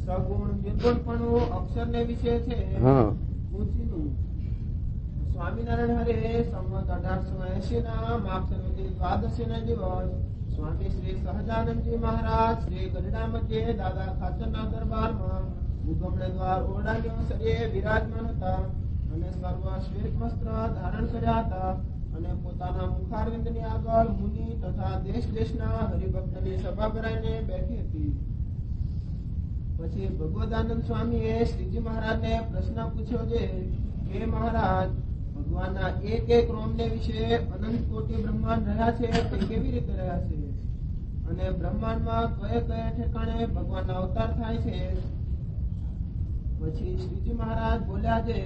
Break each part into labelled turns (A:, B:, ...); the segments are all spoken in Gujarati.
A: સગુણ નિર્ગુણપણું અક્ષરને વિશે છે. સ્વામિનારાયણ હરે સંવત 1880 ના માક્ષરવતી દ્વાદશી ના દિવસ સ્વામી શ્રી સહજાનંદજી મહારાજ શ્રી ગઢડા મધ્યે દાદા ખાચરના દરબારમાં ઉગમણે દ્વાર ઓરડાની અવસરે વિરાજમાન હતા અને સર્વ શ્વેત વસ્ત્ર ધારણ કર્યા હતા અને પોતાના મુખારવિંદની આગળ મુનિ તથા દેશ દેશના હરિભક્તની સભા ભરાઈને બેઠી હતી. પછી ભગવદાનંદ સ્વામીએ શ્રીજી મહારાજને પ્રશ્ન પૂછ્યો છે કે મહારાજ, ભગવાનના એક એક રોમને વિશે અનંત કોટી બ્રહ્માંડ રહ્યા છે તે કેવી રીતે રહ્યા છે અને બ્રહ્માંડમાં કયા કયા ઠેકાણે ભગવાનના અવતાર થાય છે? પછી શ્રીજી મહારાજ બોલ્યા છે,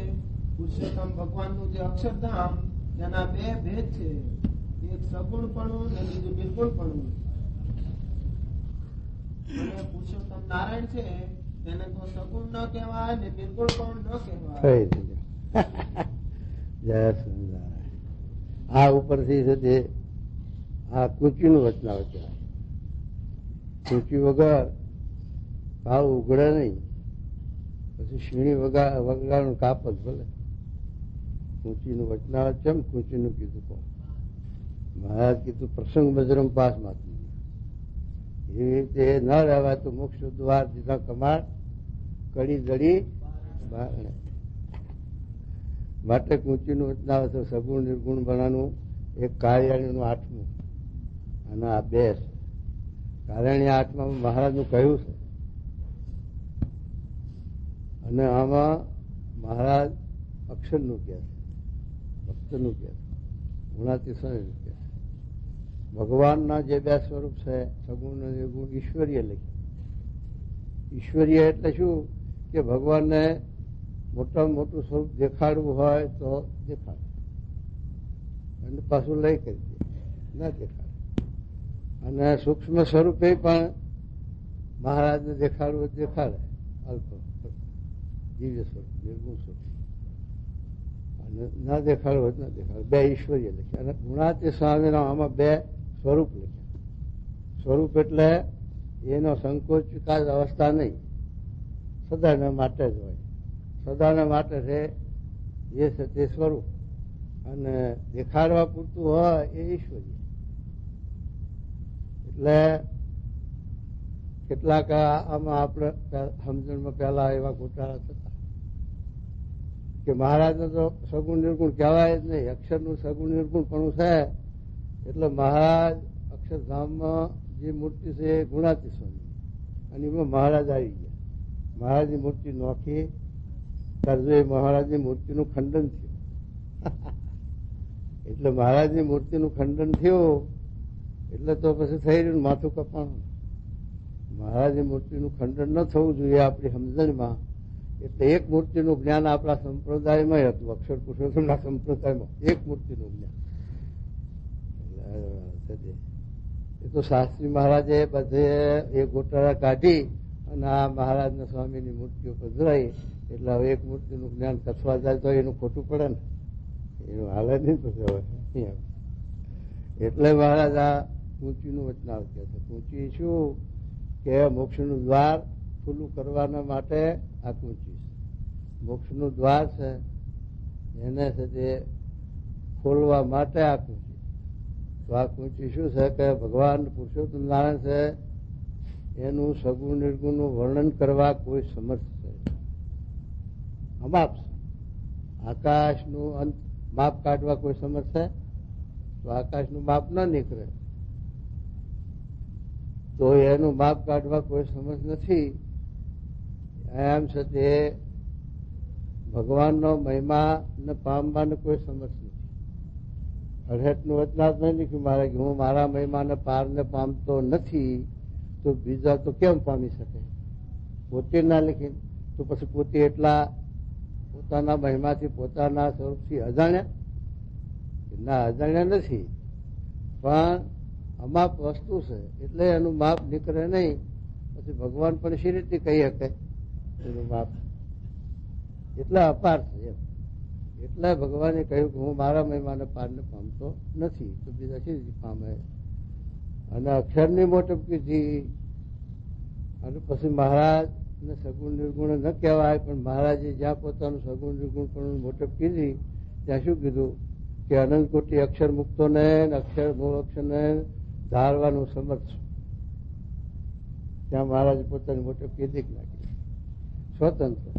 A: પુરુષોત્તમ ભગવાનનું જે અક્ષરધામ તેના બે ભેદ છે, એક સગુણપણું ને બીજું નિર્ગુણપણું. અને પુરુષોત્તમ નારાયણ છે તેને તો સગુણ ન કહેવાય ને નિર્ગુણ પણ ન કહેવાય.
B: જય સ્વામિનારાયણ. આ ઉપરથી છે આ કૂચીનું વચનાવત કહેવાય. કૂચી વગર ભાવ ઉઘડે નહીં, પછી સીણી વગાડનું કાપ જ ભલે. કૂચીનું વચનાવત છે. કૂચીનું કીધું કોણ? મહારાજ કીધું પ્રસંગ મજરમ પાસ માંથી. એવી રીતે ન રહેવાય તો મોક્ષ દ્વાર દીધા કમાડ કડી જડી બારણે. માટે કૂચીનું વચનાવત સગુણ નિર્ગુણ બનાનું એક કાર્યાણીનું 8મું અને આ 2 કાર્યાણી 8માં મહારાજનું કહ્યું છે. અને આમાં મહારાજ અક્ષરનું કહે છે, ભક્તનું કહે છે, ગુણાતીશયનું કહે છે. ભગવાનના જે 2 સ્વરૂપ છે સગુણ અને નિર્ગુણ ઈશ્વરીય લખ્યું. ઈશ્વરીય એટલે શું કે ભગવાનને મોટામાં મોટું સ્વરૂપ દેખાડવું હોય તો દેખાડે અને પાછું લઈ કરી દે, ના દેખાડે. અને સૂક્ષ્મ સ્વરૂપે પણ મહારાજને દેખાડવું દેખાડે, અલ્પ દિવ્ય સ્વરૂપ, નિર્ગુણ સ્વરૂપ. અને ના દેખાડવું હોય ના દેખાડે. 2 ઈશ્વરીય લખ્યા. અને ગુણાતી સ્વામીના આમાં 2 સ્વરૂપ લખ્યા. સ્વરૂપ એટલે એનો સંકોચ વિકાસ અવસ્થા નહીં, સદાના માટે જ હોય. સદાના માટે છે જે છે તે સ્વરૂપ, અને દેખાડવા પૂરતું હોય એ ઈશ્વરીય. એટલે કેટલાક આમાં આપણે સમજણમાં પહેલા એવા ગોટાળા થતા કે મહારાજને તો સગુણ નિર્ગુણ કહેવાય જ નહીં. અક્ષરનું સગુણ નિર્ગુણ પણ છે. એટલે મહારાજ અક્ષરધામમાં જે મૂર્તિ છે એ ગુણાતીશોની, અને એમાં મહારાજ આવી ગયા. મહારાજની મૂર્તિ નોખી ત્યારે મહારાજની મૂર્તિનું ખંડન થયું. એટલે મહારાજની મૂર્તિનું ખંડન થયું એટલે તો પછી થઈ રહ્યું માથું કપાણું. મહારાજની મૂર્તિનું ખંડન ન થવું જોઈએ આપણી સમજણમાં. એટલે એક મૂર્તિનું જ્ઞાન આપણા સંપ્રદાયમાં હતું, અક્ષર પુરુષોત્તમના સંપ્રદાયમાં એક મૂર્તિનું જ્ઞાન. એ તો શાસ્ત્રી મહારાજે બધે એ ગોટાળા કાઢી અને આ મહારાજના સ્વામીની મૂર્તિઓ પધરાઈ. એટલે હવે એક મૂર્તિનું જ્ઞાન કથવા જાય તો એનું ખોટું પડે ને, એનું હાલે નહીં પછી. એટલે મહારાજ આ કૂંચીનું વચનાવત કહે છે. કૂંચી શું કે મોક્ષનું દ્વાર ખુલ્લું કરવાના માટે આ કૂંચી છે. મોક્ષનું દ્વાર છે એને છે તે ખોલવા માટે આ કૂંચી. તો આ કૂંચી શું છે કે ભગવાન પુરુષોત્તમ નારાયણ છે એનું સગુણ નિર્ગુણનું વર્ણન કરવા કોઈ સમર્થ છે અમાપ છે. આકાશનું અંત માપ કાઢવા કોઈ સમર્થ છે તો આકાશનું માપ ન નીકળે, તો એનું માપ કાઢવા કોઈ સમર્થ નથી. એમ છે તે ભગવાનનો મહિમા ને પામવાને કોઈ સમર્થ નથી. અડહેટનું વચનાથ નહીં લખ્યું મારે કે હું મારા મહિમાને પારને પામતો નથી તો બીજા તો કેમ પામી શકે? પોતે ના લખીને તો પછી પોતે એટલા પોતાના મહિમાથી પોતાના સ્વરૂપથી અજાણ્યા? ના, અજાણ્યા નથી, પણ અમાપ વસ્તુ છે એટલે એનું માપ નીકળે નહીં. પછી ભગવાન પણ શી રીતે કહી શકે એનું માપ? એટલે અપાર છે એમ. એટલે ભગવાને કહ્યું કે હું મારા મહિમાને પારને પામતો નથી તો બીજા શી રીતે પામે? અને અક્ષરની મોટપ કીધી. અને પછી મહારાજ ને સગુણ નિર્ગુણ ન કહેવાય, પણ મહારાજે જ્યાં પોતાનું સગુણ નિર્ગુણ પણ મોટપ કીધી ત્યાં શું કીધું કે અનંત કોટી અક્ષર મુક્તોને અક્ષર મૂળ અક્ષરને ધારવાનું સમર્થ છું. ત્યાં મહારાજે પોતાની મોટપ કીધી જ નાખી. સ્વતંત્ર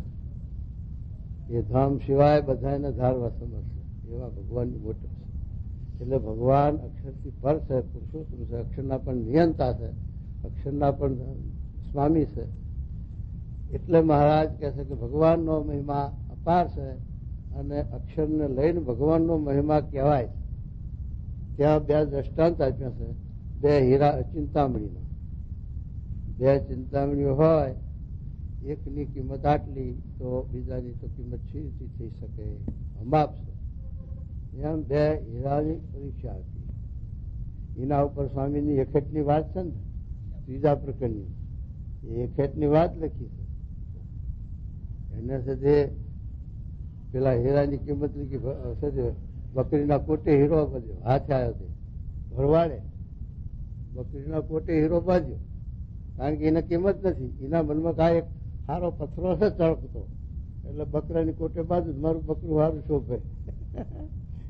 B: એ ધામ સિવાય બધાને ધારવા સમર્થ છે એવા ભગવાનની મોટપ છે. એટલે ભગવાન અક્ષરથી પર છે, પુરુષોત્તમ છે, અક્ષરના પણ નિયંતા છે, અક્ષરના પણ સ્વામી છે. એટલે મહારાજ કહે છે કે ભગવાનનો મહિમા અપાર છે અને અક્ષરને લઈને ભગવાનનો મહિમા કહેવાય. ત્યાં બે દ્રષ્ટાંત આપ્યા છે, બે હીરા ચિંતામણીના. બે ચિંતામણીઓ હોય, એકની કિંમત આટલી તો બીજાની તો કિંમત છીનતી થઈ શકે, અમાપ છે. એમ બે હીરાની પરીક્ષા આપી. એના ઉપર સ્વામીની એખેટની વાત છે ને, ત્રીજા પ્રકરણની એ એખેટની વાત લખી છે. એને સાથે પેલા હીરાની કિંમત લીધી સાથે બકરીના કોટે હીરો બાંધ્યો, હાથે આવ્યો તે ભરવાડે બકરીના કોટે હીરો બાંધ્યો, કારણ કે એને કિંમત નથી. એના મનમાં કાંઈ એક સારો પથ્થરો છે ચળકતો, એટલે બકરાની કોટે બાજુ મારું બકરું સારું શોભે,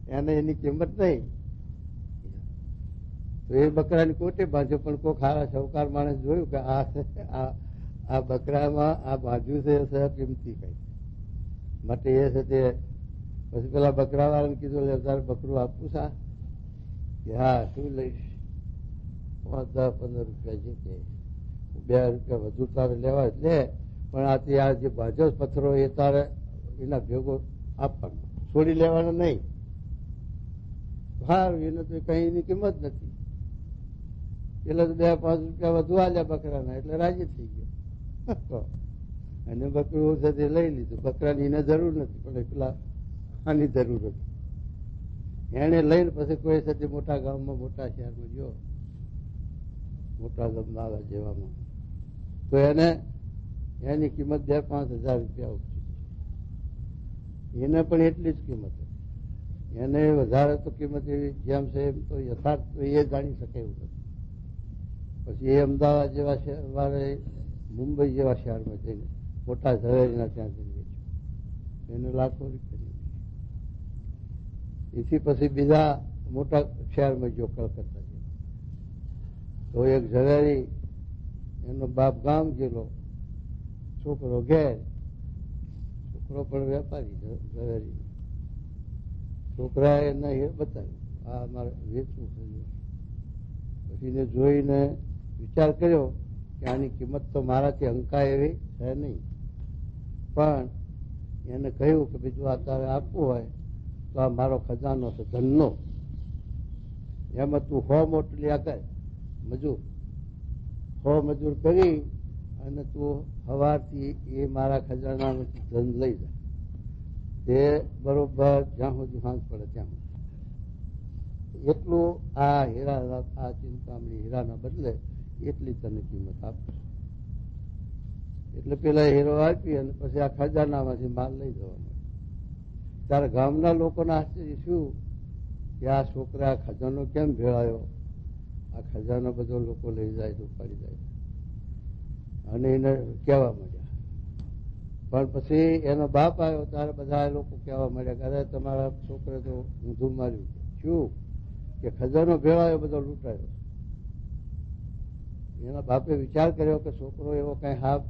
B: એને એની કિંમત નહીં. તો એ બકરાની કોટે બાંધ્યો, પણ કોઈ ખારા સહકાર માણસ જોયું કે આ બકરામાં આ બાંધ્યું છે એ કિંમતી કઈ માટે એ છે તે. પછી પેલા બકરા વાળાને કીધું તારે બકરું આપવું છે કે હા શું લઈશ, 10-15 રૂપિયા છે કે 2 રૂપિયા વધુ તારે લેવા લે, પણ આ જે બાંધ્યો પથ્થરો એ તારે એના ભેગો આપવાનો, છોડી લેવાનો નહીં. સારું, એને તો કઈ એની કિંમત નથી. એટલે તો 2-5 રૂપિયા વધુ આલ્યા બકરાના, એટલે રાજી થઈ ગયો. અને બકરું સાથે લઈ લીધું. બકરાની એને જરૂર નથી, પણ પેલા આની જરૂર હતી. એને લઈને પછી કોઈ સાથે મોટા ગામમાં, મોટા શહેરમાં ગયો, મોટા ગામમાં જેવામાં, તો એની કિંમત 2-5 હજાર રૂપિયા ઉપજી. એને પણ એટલી જ કિંમત હતી. એને વધારે તો કિંમત એવી જેમ છે એમ તો યથાર્થ એ જાણી શકે એવું નથી. પછી એ અમદાવાદ જેવા શહેર વાળે મુંબઈ જેવા શહેરમાં જઈને મોટા ઝવેરીના ત્યાં જઈને વેચ્યું, એને લાખો રૂપિયા. એથી પછી બીજા મોટા શહેરમાં ગયો, કલકત્તા જેવા. તો એક ઝવેરી એનો બાપ ગામ ગયેલો, છોકરો ઘેર. છોકરો પણ વેપારી ઝવેરી. છોકરાએ એને બતાવ્યું આ મારે વેચવું છે. પછી એને જોઈને વિચાર કર્યો કે આની કિંમત તો મારાથી અંકાય એવી છે નહીં, પણ એને કહ્યું કે બીજું આ તારે આપવું હોય તો આ મારો ખજાનો છે ધનનો, એમાં તું 100 મોટલિયા કર મજૂર, 100 મજૂર કરી અને તું સવારથી એ મારા ખજાનામાંથી ધન લઈ જાય. તે બરોબર જ્યાં સુધી સાંજ પડે ત્યાં એટલું આ હીરા, આ ચિંતામણી હીરાના બદલે એટલી તને કિંમત આપશે. એટલે પેલા હીરો આપી અને પછી આ ખજાનામાંથી માલ લઈ જવા મળે. ત્યારે ગામના લોકોના આશ્ચર્ય શું કે આ છોકરા ખજાનો કેમ ભેળાયો, આ ખજાનો બધો લોકો લઈ જાય તો ઉપાડી જાય. અને એને કહેવા માંડ્યા. પણ પછી એનો બાપ આવ્યો ત્યારે બધા લોકો કહેવા માંડ્યા કે અરે તમારા છોકરે તો ઊંધું માર્યું. શું કે ખજાનો ભેળાયો, બધો લૂંટાયો. એના બાપે વિચાર કર્યો કે છોકરો એવો કઈ હાફ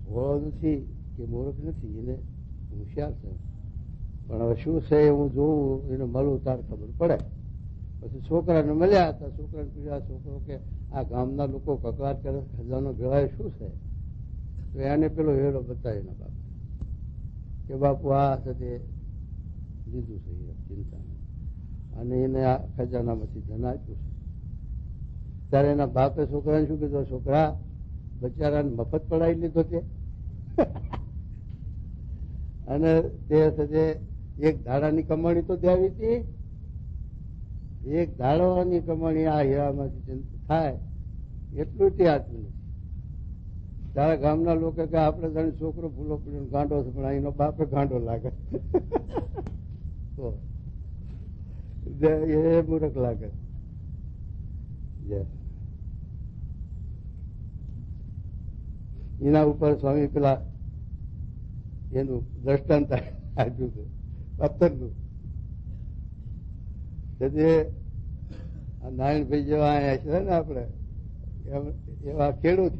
B: ભોળો નથી કે મૂર્ખ નથી, એને હોશિયાર છે, પણ હવે શું છે એ હું જોઉં, એને મળું તાર ખબર પડે. પછી છોકરાને મળ્યા હતા. છોકરાને પૂછ્યા, છોકરો કે આ ગામના લોકો કકળાટ કરે ખજાનો ભેળાયો શું છે? તો એને પેલો હેરો બતાવ્યો એના બાપ કે બાપુ આ સાથે લીધું છે ચિંતા, અને એને આ ખજાનામાંથી ધન આપ્યું છે. ત્યારે એના બાપે છોકરાને શું કીધું, છોકરા બચારાને મફત પડાવી લીધો છે. અને તે સાથે એક ધાડાની કમાણી તો દેવી હતી, એક ધાડાની કમાણી આ હીરામાંથી થાય એટલું તે આપ્યું નથી. ત્યારે ગામના લોકો કે આપણે જાણે છોકરો ભૂલો પડ્યો ગાંડો છે, પણ અહીંનો બાપે ગાંડો લાગે, એ મૂર્ખ લાગે. એના ઉપર સ્વામી પેલા એનું દ્રષ્ટાંત આપ્યું હતું પથ્થરનું. તેથી આ નારાયણભાઈ જેવા અહીંયા છે ને આપણે એવા ખેડૂત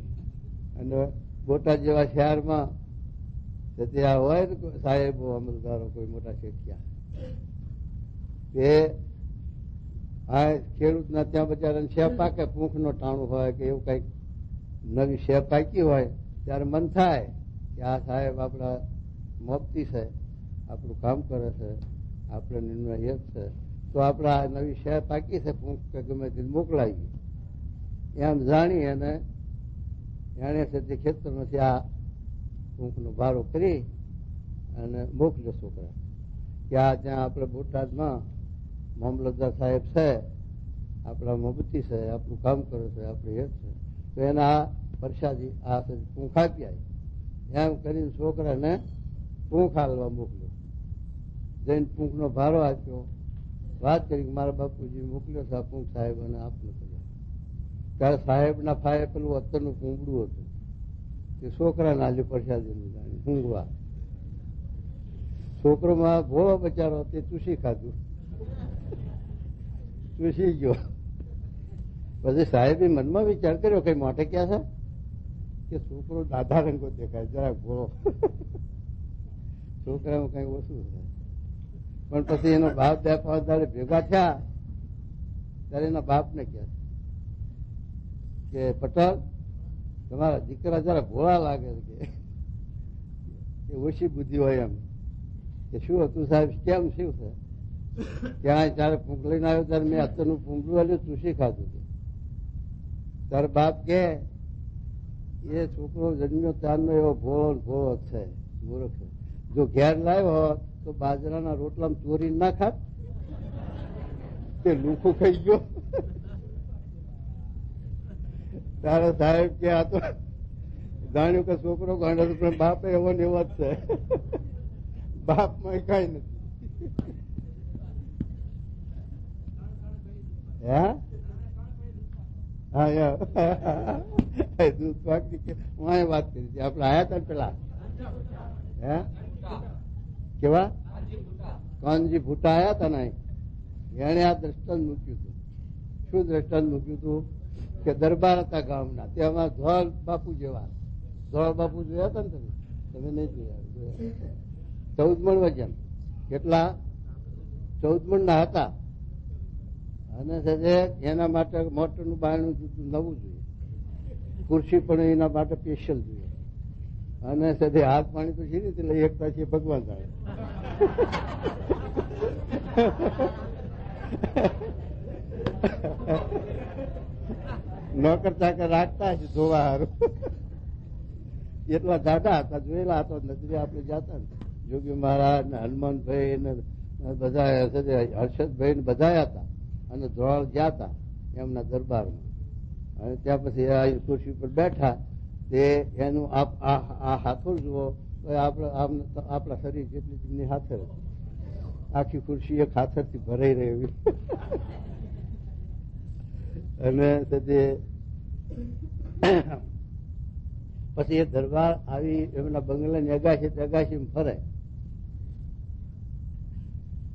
B: અને બોટાદ જેવા શહેરમાં ત્યાં હોય ને સાહેબો અમલદારો કોઈ મોટા શેઠિયા તે આ ખેડૂતના ત્યાં બચારાને શેપ પાકે પૂંખનો ટાણું હોય કે એવું કઈક નવી શેપ પાકી હોય ત્યારે મન થાય કે આ સાહેબ આપણા મોપતી છે, આપણું કામ કરે છે, આપણે નિર્ણય એક છે, તો આપણે આ નવી શેપ પાકી છે પૂંખ કે ગમે તે મોકલાવી એમ જાણી અને એને તે ખેતરમાંથી આ પૂંખનો ભારો કરી અને મોકલ્યો છોકરા કે આ ત્યાં આપણે બોટાદમાં મામલતદાર સાહેબ છે, આપણા મોબતી છે, આપણું કામ કરે છે, આપણે હેત છે, તો એના પ્રસાદી આ પૂંખ આપી આવી એમ કરીને છોકરાને પૂંખ હાલવા મોકલ્યો. જઈને પૂંખનો ભારો આપ્યો, વાત કરી મારા બાપુજી મોકલ્યો છે આ પૂંખ સાહેબ અને આપને કર્યો. ત્યારે સાહેબના ફાયે પેલું અત્તરનું પૂંગડું હતું તે છોકરાને આજે પ્રસાદીનું જાણી ઊંઘવા. છોકરોમાં ભોળો બચારો તે ચૂસી ખાધું, ચૂસી ગયો. પછી સાહેબે મનમાં વિચાર કર્યો કઈ મોટે ક્યાં છે કે છોકરો દાદા રંગો દેખાય જરાક ભોળો, છોકરામાં કઈ ઓછું છે. પણ પછી એનો બાપ 2-5 દાડે ભેગા થયા ત્યારે એના બાપને કહે કે પટેલ તમારા દીકરા જરા ભોળા લાગે છે કે ઓછી બુદ્ધિ હોય એમ. કે શું હતું સાહેબ, કેમ શું છે? ત્યાં જયારે પૂંખ લઈને આવ્યો ત્યારે મેં અત્યારનું પૂંખલું આવ્યું ચૂસી ખાધું હતું. તારે બાપ કે એ છોકરો જન્મ્યો ત્યારનો એવો ભોળો છે, મૂર્ખ છે. જો ઘેર લાવ્યો હોત તો બાજરાના રોટલામાં ચોરી ના ખાત તે લુખું ખાઈ ગયો. તારો સાહેબ કે આ તો જાણ્યું કે છોકરો ગાંડો પણ બાપ એવો ને એવો જ છે, બાપમાં કઈ નથી. દૂધ પાકની હું વાત કરી હતી આપડે આયા હતા પેલા કેવા કાનજી ભૂટા આયા હતા ને એને આ દ્રષ્ટાંત મૂક્યું હતું. શું દ્રષ્ટાંત મૂક્યું હતું કે દરબાર હતા ગામના, તે અમારા ધોળ બાપુ જેવા. ધોળ બાપુ જોયા હતા ને તમે નહીં જોયા? 14 મણ વજન, કેટલા? 14 મણ ના હતા. અને એના માટે મોટરનું બારણું નવું જોઈએ, ખુરશી પણ એના માટે સ્પેશિયલ જોઈએ. અને સાથે હાથ પાણી તો છે રીતે લઈ એકતા છે ભગવાન જાણે. નોકર ચાકર રાખતા હશે ધોવા હારું. એટલા જાડા હતા, જોયેલા હતા નજરે આપણે જાતા ને જોગી મહારાજ ને હનુમાનભાઈ ને બધા હર્ષદભાઈ ને બધા હતા. અને ધોળ ગયા હતા એમના દરબારમાં. અને ત્યાં પછી આ ખુરશી પર બેઠા તે એનું આ હાથોળ જુઓ તો આપણા શરીર જેટલી તેમની હાથર આખી ખુરશી એક હાથરથી ભરાઈ રહેવી. અને પછી એ દરબાર આવી એમના બંગલાની અગાશી ફરે.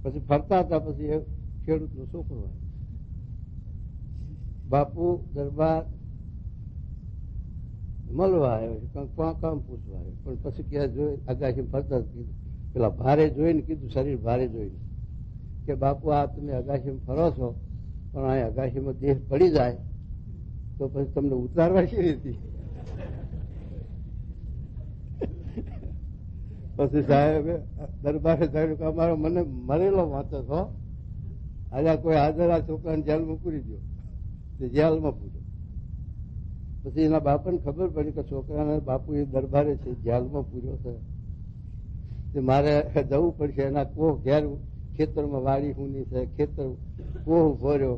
B: પછી ફરતા હતા પછી એ ખેડૂત નો છોકરો બાપુ દરબાર મળવા આવ્યો, કામ પૂછવા આવ્યો. પણ પછી ક્યાં જોઈ અગાશી ફરતા કીધું પેલા ભારે જોઈને કીધું, શરીર ભારે જોઈને કે બાપુ આ તમે અગાશીમાં ફરો છો પણ આ અગાશીમાં દેહ પડી જાય તો પછી તમને ઉતારવા શી રીતે? પછી સાહેબે દરબારે ધાર્યું કે અમારો મને મરેલો વાંચો છો, આજે કોઈ હાજર આ છોકરાને જેલમાં પૂરી દો. તે જેલમાં પૂર્યો. પછી એના બાપાને ખબર પડી કે છોકરાને બાપુ એ દરબારે છે, જેલમાં પૂર્યો છે, તે મારે જવું પડશે. એના કોહ ઘેર ખેતરમાં વાડી હુની છે, ખેતર કોહ ભર્યો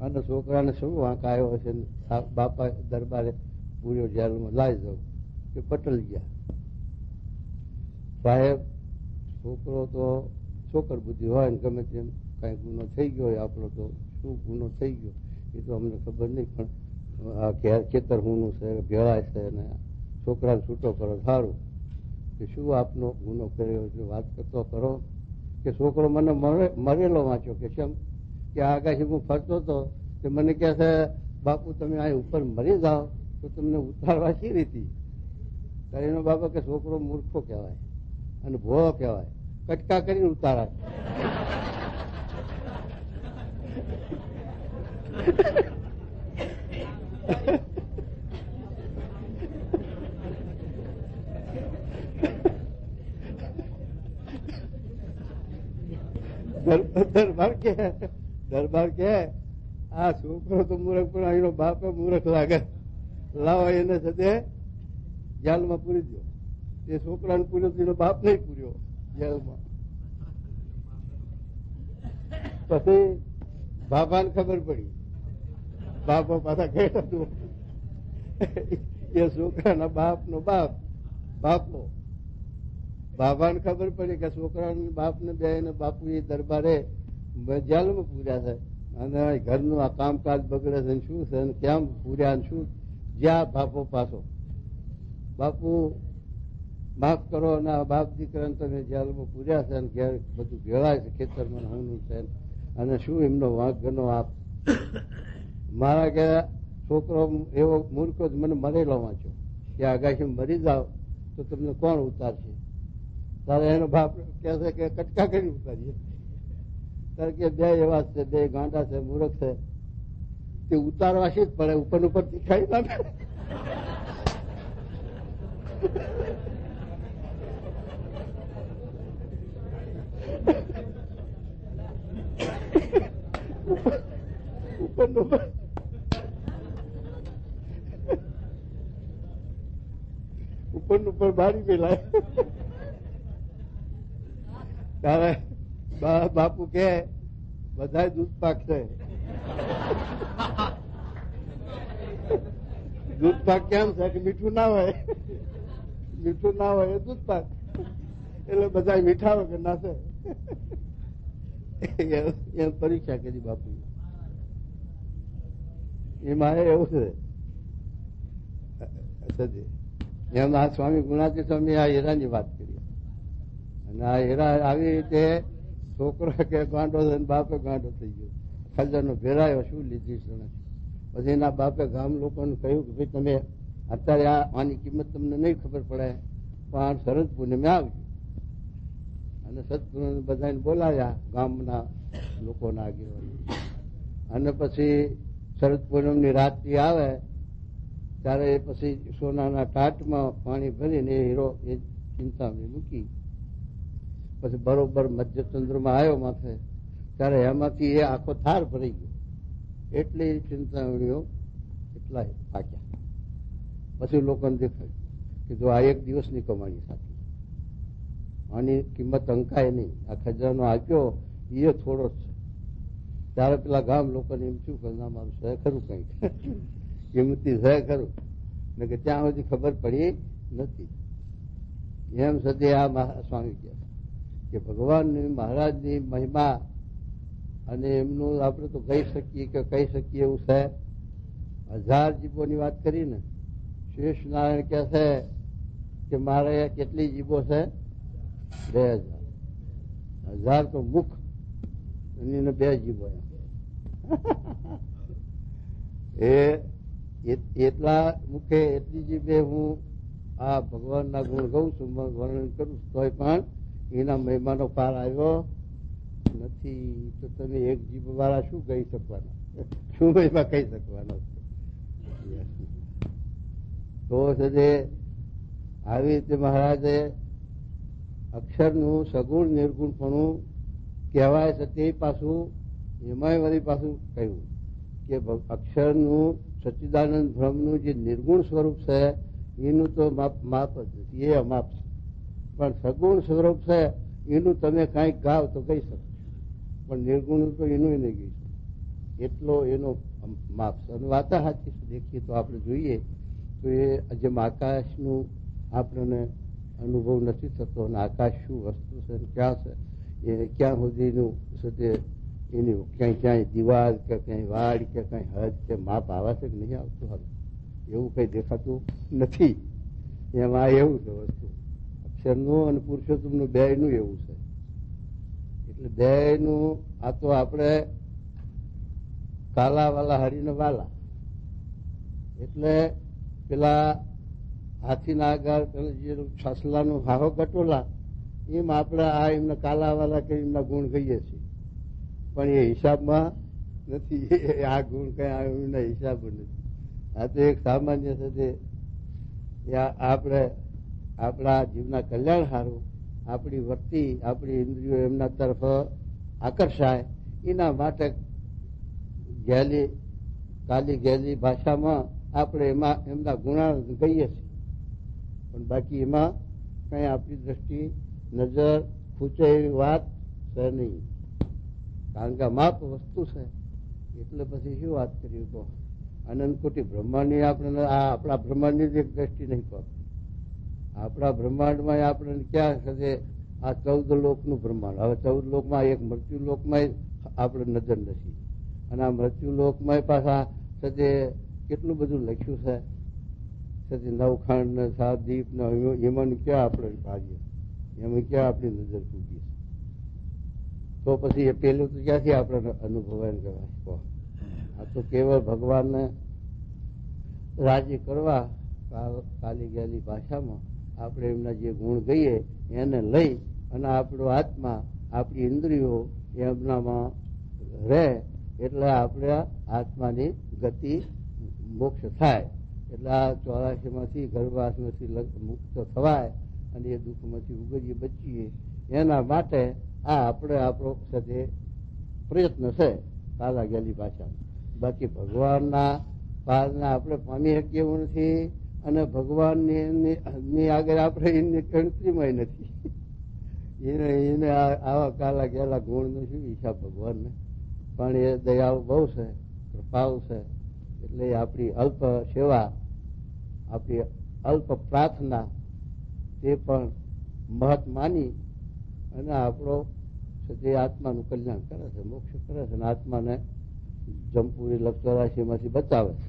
B: અને છોકરાને શું વાંક આવ્યો હશે. બાપા દરબારે પૂર્યો જેલમાં લાવી જવું કે પટલ ગયા. સાહેબ છોકરો તો છોકર બુદ્ધિ હોય ને ગમે તેમ કઈ ગુનો થઈ ગયો હોય આપણો, તો શું ગુનો થઈ ગયો એ તો અમને ખબર નહીં. પણ આ ખેતર હુંનું છે, ભેળાય છે ને છોકરાને છૂટો કરો સારું, કે શું આપનો ગુનો કર્યો છે વાત કરતો કરો, કે છોકરો મને મરેલો વાંચ્યો, કે કેમ, કે આગાશી હું ફરતો હતો તે મને કહે છે બાપુ તમે અહીં ઉપર મરી જાઓ તો તમને ઉતારવા શી રીતિ. ત્યારે એનો બાપા કે છોકરો મૂર્ખો કહેવાય અને ભોળો કહેવાય, કટકા કરીને ઉતારાય. દરબાર કે આ છોકરો તો મૂર્ખ પણ એનો બાપ મૂર્ખ લાગે, લાવો એને સદે જેલમાં પૂરી દો. એ છોકરાને પૂર્યો તો એનો બાપ નહીં પૂર્યો જેલમાં. પછી બાપાને ખબર પડી, બાપા પાછા ગયા હતું એ છોકરાના બાપનો બાપો. બાપાને ખબર પડી કે છોકરાના બાપને બે બાપુ એ દરબારે જેલમાં પૂર્યા છે અને ઘરનું આ કામકાજ બગડે છે શું છે કેમ પૂર્યા શું. જ્યાં બાપો પાછો, બાપુ માફ કરો અને આ બાપ દીકરાને તમે જેલમાં પૂર્યા છે અને ઘેર બધું ભેળાય છે ખેતરમાં હમનું છે અને શું એમનો વાંક ગનો આપ. મારા કે છોકરો એવો મૂર્ખો જ મને મરેલો વાંચ્યો કે આગાશી મરી જાઓ તો તમને કોણ ઉતારશે. તારે એનો બાપ કહે છે કે કટકા કરી ઉતારીએ. તારે કે બે એવા છે, બે ગાંડા છે, મૂર્ખ છે, તે ઉતારવા શી જ પડે, ઉપર ઉપર દેખાઈ નાખે. ઉપર ઉપર બારી પેલાય. તારે બાપુ કે બધા દૂધ પાક છે. દૂધ પાક કેમ છે કે મીઠું ના હોય, મીઠું ના હોય એ દૂધ પાક, એટલે બધા મીઠા વગર નાશે. એમ પરીક્ષા કરી બાપુ. એમાં એવું છે એમ આ સ્વામી ગુણાતી સ્વામી આ હીરાની વાત કરી. અને આ હીરા આવી રીતે છોકરો કે ગાંડો થઈને બાપે ગાંડો થઈ ગયો, ખજાનો ભેરાયો શું લીધી છે. પછી એના બાપે ગામ લોકોને કહ્યું કે ભાઈ તમે અત્યારે આની કિંમત તમને નહીં ખબર પડે પણ શરદ પૂનમે આવજો. અને સદપૂનમે બધાને બોલાવ્યા ગામના લોકોના આગેવાનો. અને પછી શરદ પૂનમની રાત્રિ આવે ત્યારે પછી સોનાના ટાટમાં પાણી ભરીને એ હીરો એ ચિંતામણી મૂકી. પછી બરોબર મધ્ય ચંદ્રમાં આવ્યો માથે ત્યારે એમાંથી એ આખો થાર ભરાઈ ગયો. એટલી ચિંતામણીઓ એટલા પાક્યા. પછી લોકોને દેખાયું કે જો આ એક દિવસની કમાણી સાથે આની કિંમત અંકાય નહીં, આ ખજાનો આપ્યો એ થોડો જ છે. ત્યારે પેલા ગામ લોકોને એમ થયું કે ના મારું સહ ખરું કંઈક કિંમતી સહ ખરું ને કે ત્યાં સુધી ખબર પડી નથી. એમ સદે આ સ્વામી કહે કે ભગવાનની મહારાજની મહિમા અને એમનું આપણે તો કહી શકીએ એવું છે. 1000 જીભોની વાત કરી ને, શેષ નારાયણ કહે છે કે મારે કેટલી જીભો છે? 2000. 1000 તો મુખ અને 2 જીભો. એટલા મુખે એટલી જીભે હું આ ભગવાનના ગુણ ગઉં છું, વર્ણન કરું તોય પણ એના મહિમાનો પાર આવ્યો નથી. તો તમે એક જીભ વાળા શું કહી શકવાના, શું મહિમા કહી શકવાનો? તો સદે આવી રીતે મહારાજે અક્ષરનું સગુણ નિર્ગુણપણું કહેવાય છે તે પાછું એમાંય વળી પાછું કહ્યું કે અક્ષરનું સચ્ચિદાનંદ બ્રહ્મનું જે નિર્ગુણ સ્વરૂપ છે એનું તો માપ જ નથી, એ અમાપ છે. પણ સગુણ સ્વરૂપ છે એનું તમે કાંઈક ગાવ તો કહી શકો, પણ નિર્ગુણ તો એનું નહીં ગઈ શકો, એટલો એનો માપ છે. અને વાતા સાચી દેખીએ તો આપણે જોઈએ તો એ જેમ આકાશનું આપણને અનુભવ નથી થતો અને આકાશ શું વસ્તુ છે ક્યાં છે એ ક્યાં સુધીનું છે એની ક્યાંય દિવાલ કે ક્યાંય વાડ કે કઈ હદ કે માપ આવે છે કે નહીં આવતું, હવે એવું કઈ દેખાતું નથી. એમાં એવું છે વસ્તુ, અક્ષરનું અને પુરુષોત્તમનું બેયનું એવું છે. એટલે બેયનું આ તો આપણે કાલા વાલા હરીને વાલા, એટલે પેલા હાથીના આગળ જે છસલાનું હાહો કટોલા એમ આપણે આ એમના કાલા વાલા કે એમના ગુણ કહીએ છીએ, પણ એ હિસાબમાં નથી. આ ગુણ કઈ એમના હિસાબ નથી. આ તો એક સામાન્ય છે. આપણે આપણા જીવના કલ્યાણ સારું, આપણી વૃત્તિ આપણી ઇન્દ્રિયો એમના તરફ આકર્ષાય એના માટે કાલી ગેલી ભાષામાં આપણે એમાં એમના ગુણા કહીએ છીએ, પણ બાકી એમાં કઈ આપણી દ્રષ્ટિ નજર ખૂચે એવી વાત છે નહીં. કારણ કે માપ વસ્તુ છે, એટલે પછી શું વાત કરીએ કહો. અનંત કોટી બ્રહ્માંડની આપણે આપણા બ્રહ્માંડની જ એક દ્રષ્ટિ નહીં પામતી. આપણા બ્રહ્માંડમાં આપણે ક્યાં છે આ 14 લોકનું બ્રહ્માંડ. હવે 14 લોકમાં એક મૃત્યુ લોકમાં આપણે નજર નથી, અને આ મૃત્યુ લોકમાં પાછા છે કેટલું બધું લખ્યું છે, નવખંડ ને સાદીપ ને એમાં ક્યાં આપણે ભાગીએ, એમાં ક્યાં આપણી નજર પૂગીએ. તો પછી એ પેલું તો ક્યાંથી આપણે અનુભવાય કહેવાય. આ તો કેવળ ભગવાનને રાજી કરવા કાલી ગયેલી ભાષામાં આપણે એમના જે ગુણ ગઈએ એને લઈ અને આપણો આત્મા આપણી ઇન્દ્રિયો એમનામાં રહે, એટલે આપણે આત્માની ગતિ મોક્ષ થાય. એટલે આ 84 માંથી ગર્ભવાસમાંથી મુક્ત થવાય અને એ દુઃખમાંથી ઉગરીએ બચીએ, એના માટે આ આપણે આપણો સાથે પ્રયત્ન છે કાલા ગયેલી ભાષા. બાકી ભગવાનના પાલને આપણે પામી શકીએ એવું નથી, અને ભગવાનની આગળ આપણે એની ગણતરીમાં નથી. એને આવા કાલા ગયેલા ગુણ નથી હિસાબ ભગવાનને, પણ એ દયાળુ બહુ છે, કૃપાળુ છે. એટલે આપણી અલ્પ સેવા, આપણી અલ્પ પ્રાર્થના તે પણ મહત માની અને આપણો તે આત્માનું કલ્યાણ કરે છે, મોક્ષ કરે છે, અને આત્માને જમપુરી 84 માંથી બચાવે છે.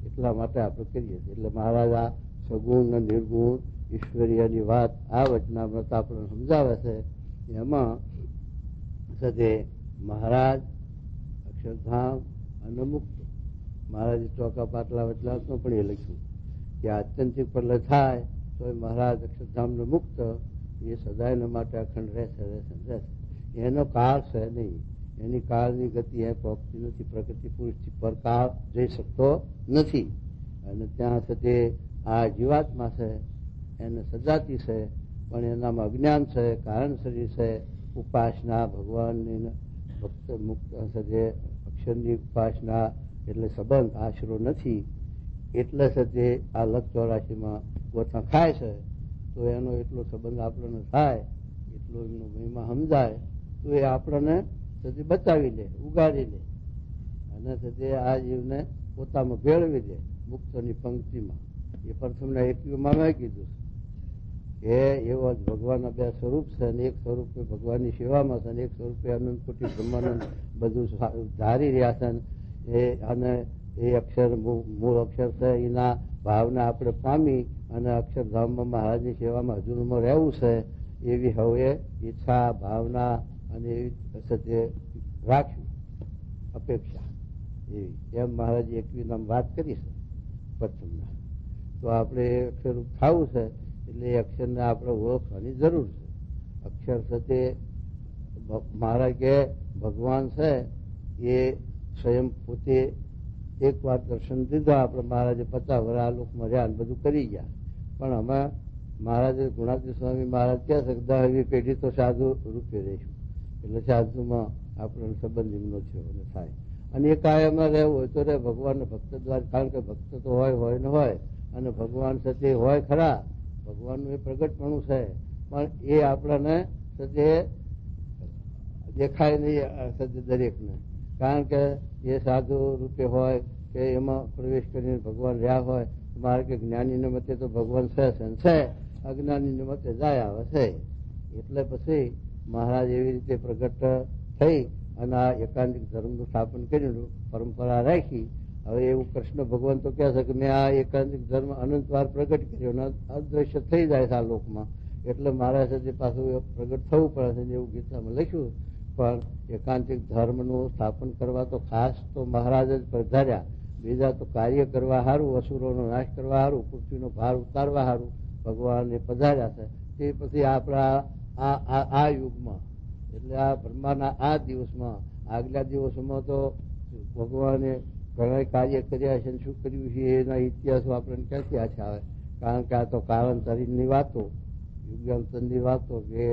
B: એટલા માટે આપણે કરીએ છીએ. એટલે મહારાજ આ સગુણ અને નિર્ગુણ ઈશ્વરીયની વાત આ વચનામૃત આપણને સમજાવે છે. એમાં સદે મહારાજ અક્ષરધામ અને મુક્ત. મહારાજે ચોકા પાટલા વચનામૃતમાં પણ એ લખ્યું કે આત્યંતિક પ્રલય થાય તો મહારાજ અક્ષરધામને મુક્ત એ સદાયના માટે અખંડ રહેશે. એનો કાળ છે નહીં, એની કાળની ગતિ એ પહોંચતી નથી. પ્રકૃતિ પુરુષથી પર કાળ જઈ શકતો નથી, અને ત્યાં સુધી આ જીવાત્મા છે એને સજાતી છે, પણ એનામાં અજ્ઞાન છે, કારણ શરીર છે, ઉપાસના ભગવાનની ભક્ત મુક્ત છે, અક્ષરની ઉપાસના એટલે સંબંધ આશરો નથી. એટલે છે આ 84 ગોથા ખાય છે, તો એનો એટલો સંબંધ આપણને થાય, એટલો એમનો મહિમા સમજાય તો એ આપણને સદી બચાવી લે, ઉગાડી લે, અને સદી આ જીવને પોતામાં ભેળવી દે મુક્તની પંક્તિમાં. એ પ્રથમના 21માં મેં કીધું કે એવો જ ભગવાનના 2 સ્વરૂપ છે, અને એક સ્વરૂપે ભગવાનની સેવામાં છે, અને એક સ્વરૂપે અનંત કોટી બ્રહ્માંડ બધું ધારી રહ્યા છે. અને એ અક્ષર મૂળ અક્ષર છે, એના ભાવને આપણે પામી અને અક્ષરધામમાં મહારાજની સેવામાં હજુરમાં રહેવું છે. એવી હવે ઈચ્છા ભાવના અને એવી સત્ય રાખ્યું અપેક્ષા એવી, એમ મહારાજે 21 વાત કરી છે પ્રથમના. તો આપણે એ અક્ષરરૂપ થવું છે, એટલે એ અક્ષરને આપણે ઓળખવાની જરૂર છે. અક્ષર સાથે મહારાજ કે ભગવાન છે એ સ્વયં પોતે એક વાર દર્શન દીધા. આપણે મહારાજે 50 વર્ષ આ લોકમાં રહ્યા બધું કરી ગયા, પણ અમે મહારાજે ગુણાતી સ્વામી મહારાજ કહે છે કે 10મી પેઢી તો સાધુ રૂપે રહીશું, એટલે સાધુમાં આપણને સંબંધ એમનો થયો થાય. અને એ કાયમમાં રહેવું હોય તો રહે ભગવાનને ભક્ત દ્વારા, કારણ કે ભક્ત તો હોય ને હોય, અને ભગવાન સત્ય હોય ખરા, ભગવાનનું એ પ્રગટપણું છે, પણ એ આપણને સત્ય દેખાય નહીં સત્ય દરેકને, કારણ કે એ સાધુ રૂપે હોય કે એમાં પ્રવેશ કરીને ભગવાન રહ્યા હોય. મારે કે જ્ઞાનીને મતે તો ભગવાન છે, અજ્ઞાનીને મતે જાય આવે છે. એટલે પછી મહારાજ એવી રીતે પ્રગટ થઈ અને આ એકાંતિક ધર્મનું સ્થાપન કર્યું, પરંપરા રાખી. હવે એવું કૃષ્ણ ભગવાન તો કહે છે કે મેં આ એકાંતિક ધર્મ અનંતવાર પ્રગટ કર્યો અને અદ્રશ્ય થઈ જાય છે આ લોકમાં, એટલે મારા સાથે પાછું પ્રગટ થવું પડે છે એવું ગીતામાં લખ્યું. પણ એકાંતિક ધર્મનું સ્થાપન કરવા તો ખાસ તો મહારાજ જ પધાર્યા, બીજા તો કાર્ય કરવા સારું, અસુરોનો નાશ કરવા સારું, પૃથ્વીનો ભાર ઉતારવા સારું ભગવાન એ પધાર્યા છે. તે પછી આપણા આ યુગમાં એટલે આ બ્રહ્માના આ દિવસમાં, આગલા દિવસોમાં તો ભગવાને ઘણા કાર્ય કર્યા છે, શું કર્યું છે એના ઇતિહાસો આપણને ક્યાંથી આછા આવે? કારણ કે આ તો કાળાંતરીની વાતો, યુગાંતરની વાતો કે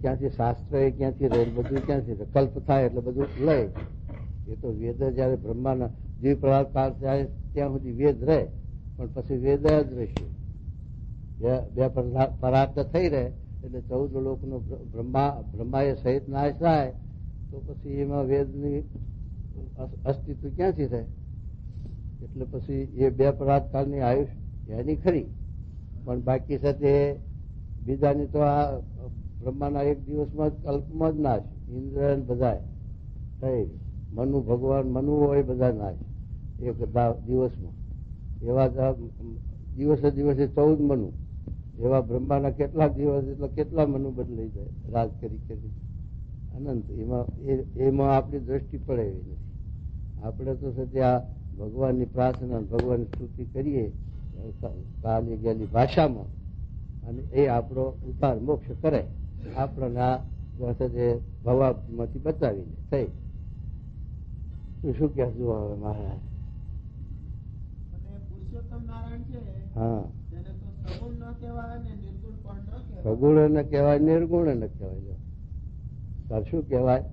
B: ક્યાંથી શાસ્ત્ર એ ક્યાંથી રહે, બધું ક્યાંથી રહે, કલ્પ થાય એટલે બધું લય. એ તો વેદ જયારે બ્રહ્માના જીવ પ્રહલાદ કાળ થાય ત્યાં સુધી વેદ રહે, પણ પછી વેદ જ રહેશે. બે પરાર્થ થઈ રહે એટલે 14 લોકનો બ્રહ્માએ સહિત નાશ થાય તો પછી એમાં વેદની અસ્તિત્વ ક્યાંથી રહે? એટલે પછી એ બે પરાર્થ કાળની આયુષ એની ખરી, પણ બાકી સાથે બીજાની તો આ બ્રહ્માના એક દિવસમાં કલ્પમાં જ નાશ, ઇન્દ્ર બધા થઈ, મનુ ભગવાન મનુ હોય બધા નાશ એક દિવસમાં. એવા દિવસે દિવસે 14 મનુ, એવા બ્રહ્માના કેટલા દિવસ એટલે કેટલા મનુ બદલાઈ જાય રાજ કરી કરી અનંત. એમાં આપણી દ્રષ્ટિ પડે એવી નથી. આપણે તો સત્યા ભગવાનની પ્રાર્થના, ભગવાનની સ્તુતિ કરીએ કાલી ગયેલી ભાષામાં, અને એ આપણો ઉદ્ધાર મોક્ષ કરે, આપણને આ ભવામાંથી બચાવીને થઈ. શું કહેશું હવે મહારાજ?
A: પુરુષોત્તમ નારાયણ છે,
B: હા,
A: તેને તો સગુણ ન કહેવાય ને નિર્ગુણ પણ ન કહેવાય.
B: સગુણ ન કહેવાય, નિર્ગુણ ન કહેવાય. તાર શું કહેવાય?